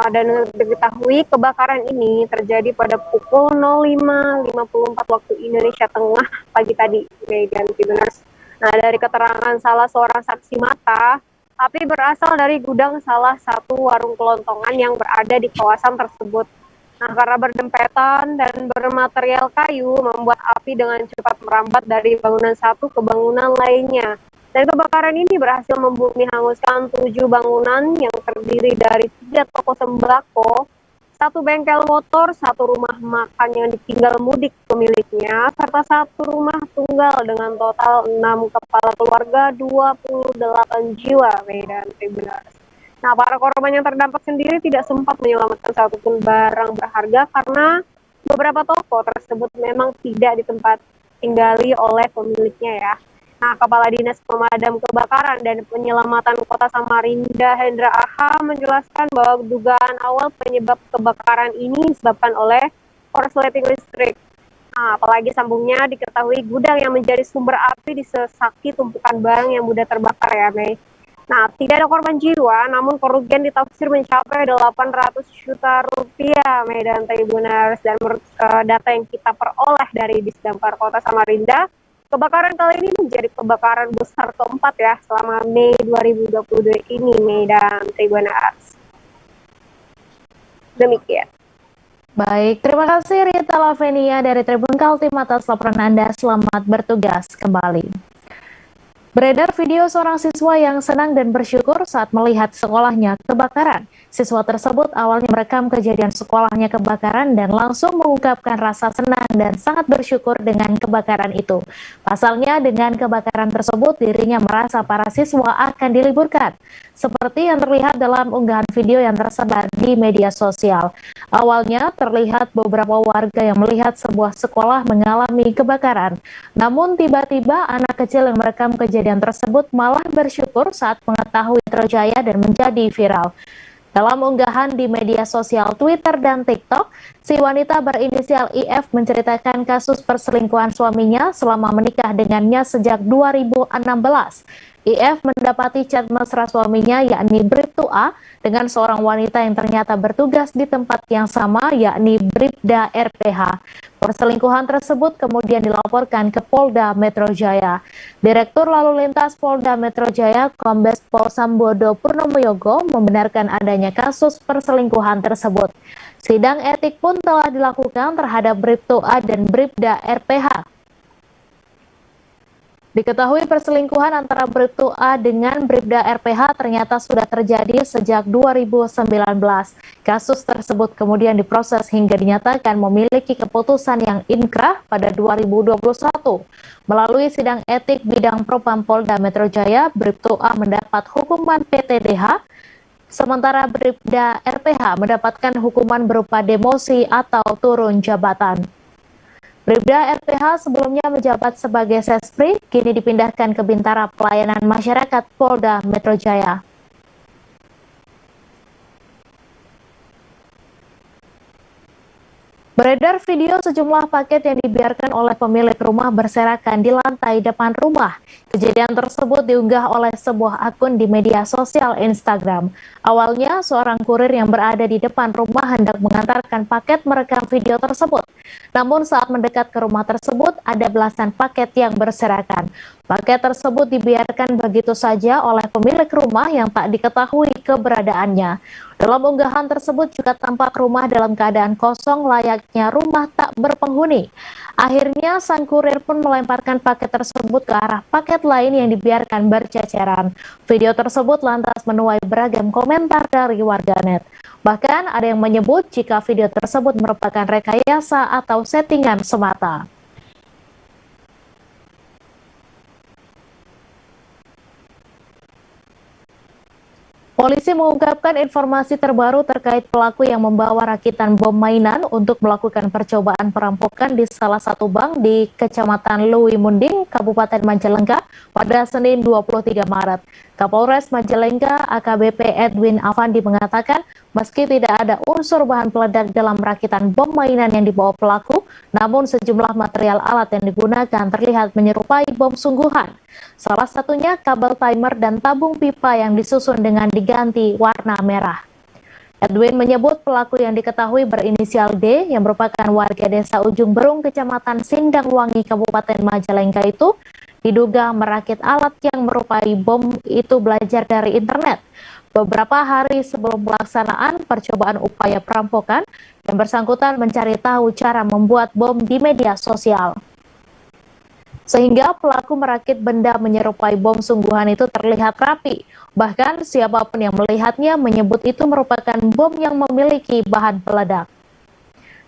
Dan diketahui kebakaran ini terjadi pada pukul 05.54 waktu Indonesia Tengah pagi tadi, Mei dan Tribuners. Nah, dari keterangan salah seorang saksi mata, api berasal dari gudang salah satu warung kelontongan yang berada di kawasan tersebut. Nah, karena berdempetan dan bermaterial kayu, membuat api dengan cepat merambat dari bangunan satu ke bangunan lainnya. Dan kebakaran ini berhasil membumi hanguskan 7 bangunan yang terdiri dari 3 toko sembako, 1 bengkel motor, 1 rumah makan yang ditinggal mudik pemiliknya, serta 1 rumah tunggal dengan total 6 kepala keluarga, 28 jiwa, dan Tribuners. Nah, para korban yang terdampak sendiri tidak sempat menyelamatkan satupun barang berharga karena beberapa toko tersebut memang tidak ditempat tinggali oleh pemiliknya ya. Nah, Kepala Dinas Pemadam Kebakaran dan Penyelamatan Kota Samarinda, Hendra Aha, menjelaskan bahwa dugaan awal penyebab kebakaran ini disebabkan oleh korsleting listrik. Nah, apalagi sambungnya diketahui gudang yang menjadi sumber api disesaki tumpukan barang yang mudah terbakar ya, Mei. Nah, tidak ada korban jiwa, namun kerugian ditafsir mencapai 800 juta rupiah, Mei dan Tribuners. Dan menurut data yang kita peroleh dari Disdamkar Kota Samarinda, kebakaran kali ini menjadi kebakaran besar keempat ya selama Mei 2022 ini, Mei dan Tribuners. Demikian. Baik, terima kasih Rita Lavenia dari Tribun Kaltim atas laporan Anda. Selamat bertugas kembali. Beredar video seorang siswa yang senang dan bersyukur saat melihat sekolahnya kebakaran. Siswa tersebut awalnya merekam kejadian sekolahnya kebakaran dan langsung mengungkapkan rasa senang dan sangat bersyukur dengan kebakaran itu. Pasalnya dengan kebakaran tersebut dirinya merasa para siswa akan diliburkan. Seperti yang terlihat dalam unggahan video yang tersebar di media sosial. Awalnya terlihat beberapa warga yang melihat sebuah sekolah mengalami kebakaran. Namun tiba-tiba anak kecil yang merekam kejadian tersebut malah bersyukur saat mengetahui terjaya dan menjadi viral. Dalam unggahan di media sosial Twitter dan TikTok, si wanita berinisial IF menceritakan kasus perselingkuhan suaminya selama menikah dengannya sejak 2016. IF mendapati chat mesra suaminya yakni Bribtu A dengan seorang wanita yang ternyata bertugas di tempat yang sama yakni Bribda RPH. Perselingkuhan tersebut kemudian dilaporkan ke Polda Metro Jaya. Direktur Lalu Lintas Polda Metro Jaya Kombes Pol Sambodo Purnomoyogo membenarkan adanya kasus perselingkuhan tersebut. Sidang etik pun telah dilakukan terhadap Bribtu A dan Bribda RPH. Diketahui perselingkuhan antara Bribtu A dengan Bribda RPH ternyata sudah terjadi sejak 2019. Kasus tersebut kemudian diproses hingga dinyatakan memiliki keputusan yang inkrah pada 2021. Melalui sidang etik bidang Propam Polda Metro Jaya, Bribtu A mendapat hukuman PTDH, sementara Bribda RPH mendapatkan hukuman berupa demosi atau turun jabatan. Bribda RPH sebelumnya menjabat sebagai Sespri, kini dipindahkan ke Bintara Pelayanan Masyarakat Polda Metro Jaya. Beredar video sejumlah paket yang dibiarkan oleh pemilik rumah berserakan di lantai depan rumah. Kejadian tersebut diunggah oleh sebuah akun di media sosial Instagram. Awalnya, seorang kurir yang berada di depan rumah hendak mengantarkan paket merekam video tersebut. Namun saat mendekat ke rumah tersebut, ada belasan paket yang berserakan. Paket tersebut dibiarkan begitu saja oleh pemilik rumah yang tak diketahui keberadaannya. Dalam unggahan tersebut juga tampak rumah dalam keadaan kosong layaknya rumah tak berpenghuni. Akhirnya sang kurir pun melemparkan paket tersebut ke arah paket lain yang dibiarkan berceceran. Video tersebut lantas menuai beragam komentar dari warganet. Bahkan ada yang menyebut jika video tersebut merupakan rekayasa atau settingan semata. Polisi mengungkapkan informasi terbaru terkait pelaku yang membawa rakitan bom mainan untuk melakukan percobaan perampokan di salah satu bank di Kecamatan Lewi Munding, Kabupaten Majalengka pada Senin 23 Maret. Kapolres Majalengka AKBP Edwin Afandi mengatakan meski tidak ada unsur bahan peledak dalam rakitan bom mainan yang dibawa pelaku, namun sejumlah material alat yang digunakan terlihat menyerupai bom sungguhan. Salah satunya kabel timer dan tabung pipa yang disusun dengan diganti warna merah. Edwin menyebut pelaku yang diketahui berinisial D yang merupakan warga desa Ujung Berung, Kecamatan Sindangwangi, Kabupaten Majalengka itu diduga merakit alat yang merupai bom itu belajar dari internet. Beberapa hari sebelum pelaksanaan percobaan upaya perampokan, yang bersangkutan mencari tahu cara membuat bom di media sosial. Sehingga pelaku merakit benda menyerupai bom sungguhan itu terlihat rapi. Bahkan siapapun yang melihatnya menyebut itu merupakan bom yang memiliki bahan peledak.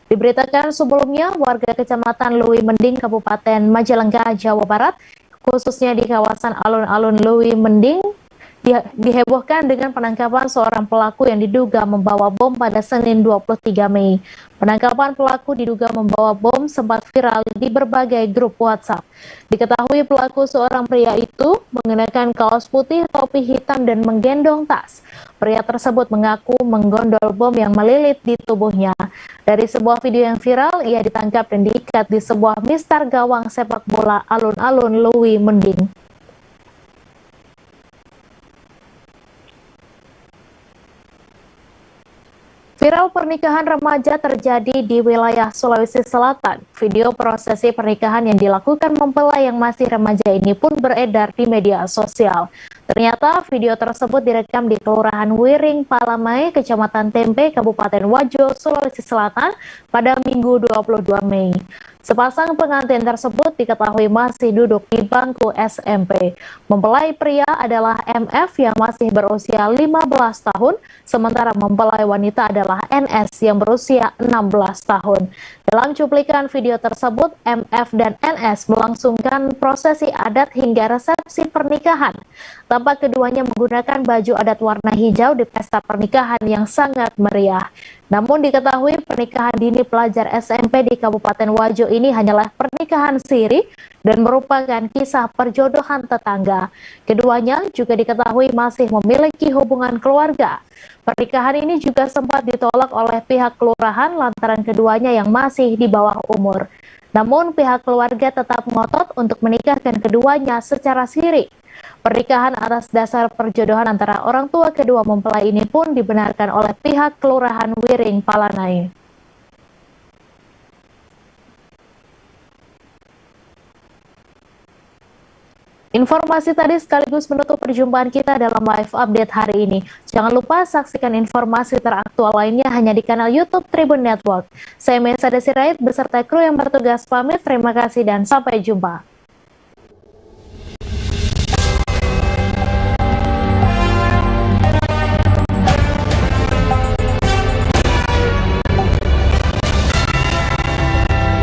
Diberitakan sebelumnya, warga Kecamatan Lewi Mending, Kabupaten Majalengka, Jawa Barat, khususnya di kawasan alun-alun Lewi Mending, dihebohkan dengan penangkapan seorang pelaku yang diduga membawa bom pada Senin 23 Mei. Penangkapan pelaku diduga membawa bom sempat viral di berbagai grup WhatsApp. Diketahui pelaku seorang pria itu mengenakan kaos putih, topi hitam, dan menggendong tas. Pria tersebut mengaku menggondol bom yang melilit di tubuhnya. Dari sebuah video yang viral, ia ditangkap dan diikat di sebuah mistar gawang sepak bola alun-alun Lewi Mending. Viral pernikahan remaja terjadi di wilayah Sulawesi Selatan. Video prosesi pernikahan yang dilakukan mempelai yang masih remaja ini pun beredar di media sosial. Ternyata video tersebut direkam di Kelurahan Wiring Palamai, Kecamatan Tempe, Kabupaten Wajo, Sulawesi Selatan pada Minggu 22 Mei. Sepasang pengantin tersebut diketahui masih duduk di bangku SMP. Mempelai pria adalah MF yang masih berusia 15 tahun, sementara mempelai wanita adalah NS yang berusia 16 tahun. Dalam cuplikan video tersebut, MF dan NS melangsungkan prosesi adat hingga resepsi pernikahan. Tampak keduanya menggunakan baju adat warna hijau di pesta pernikahan yang sangat meriah. Namun diketahui pernikahan dini pelajar SMP di Kabupaten Wajo ini hanyalah pernikahan siri dan merupakan kisah perjodohan tetangga. Keduanya juga diketahui masih memiliki hubungan keluarga. Pernikahan ini juga sempat ditolak oleh pihak kelurahan lantaran keduanya yang masih di bawah umur. Namun pihak keluarga tetap ngotot untuk menikahkan keduanya secara siri. Pernikahan atas dasar perjodohan antara orang tua kedua mempelai ini pun dibenarkan oleh pihak Kelurahan Wiring Palanai. Informasi tadi sekaligus menutup perjumpaan kita dalam live update hari ini. Jangan lupa saksikan informasi teraktual lainnya hanya di kanal YouTube Tribun Network. Saya Mesa Desirait beserta kru yang bertugas pamit. Terima kasih dan sampai jumpa.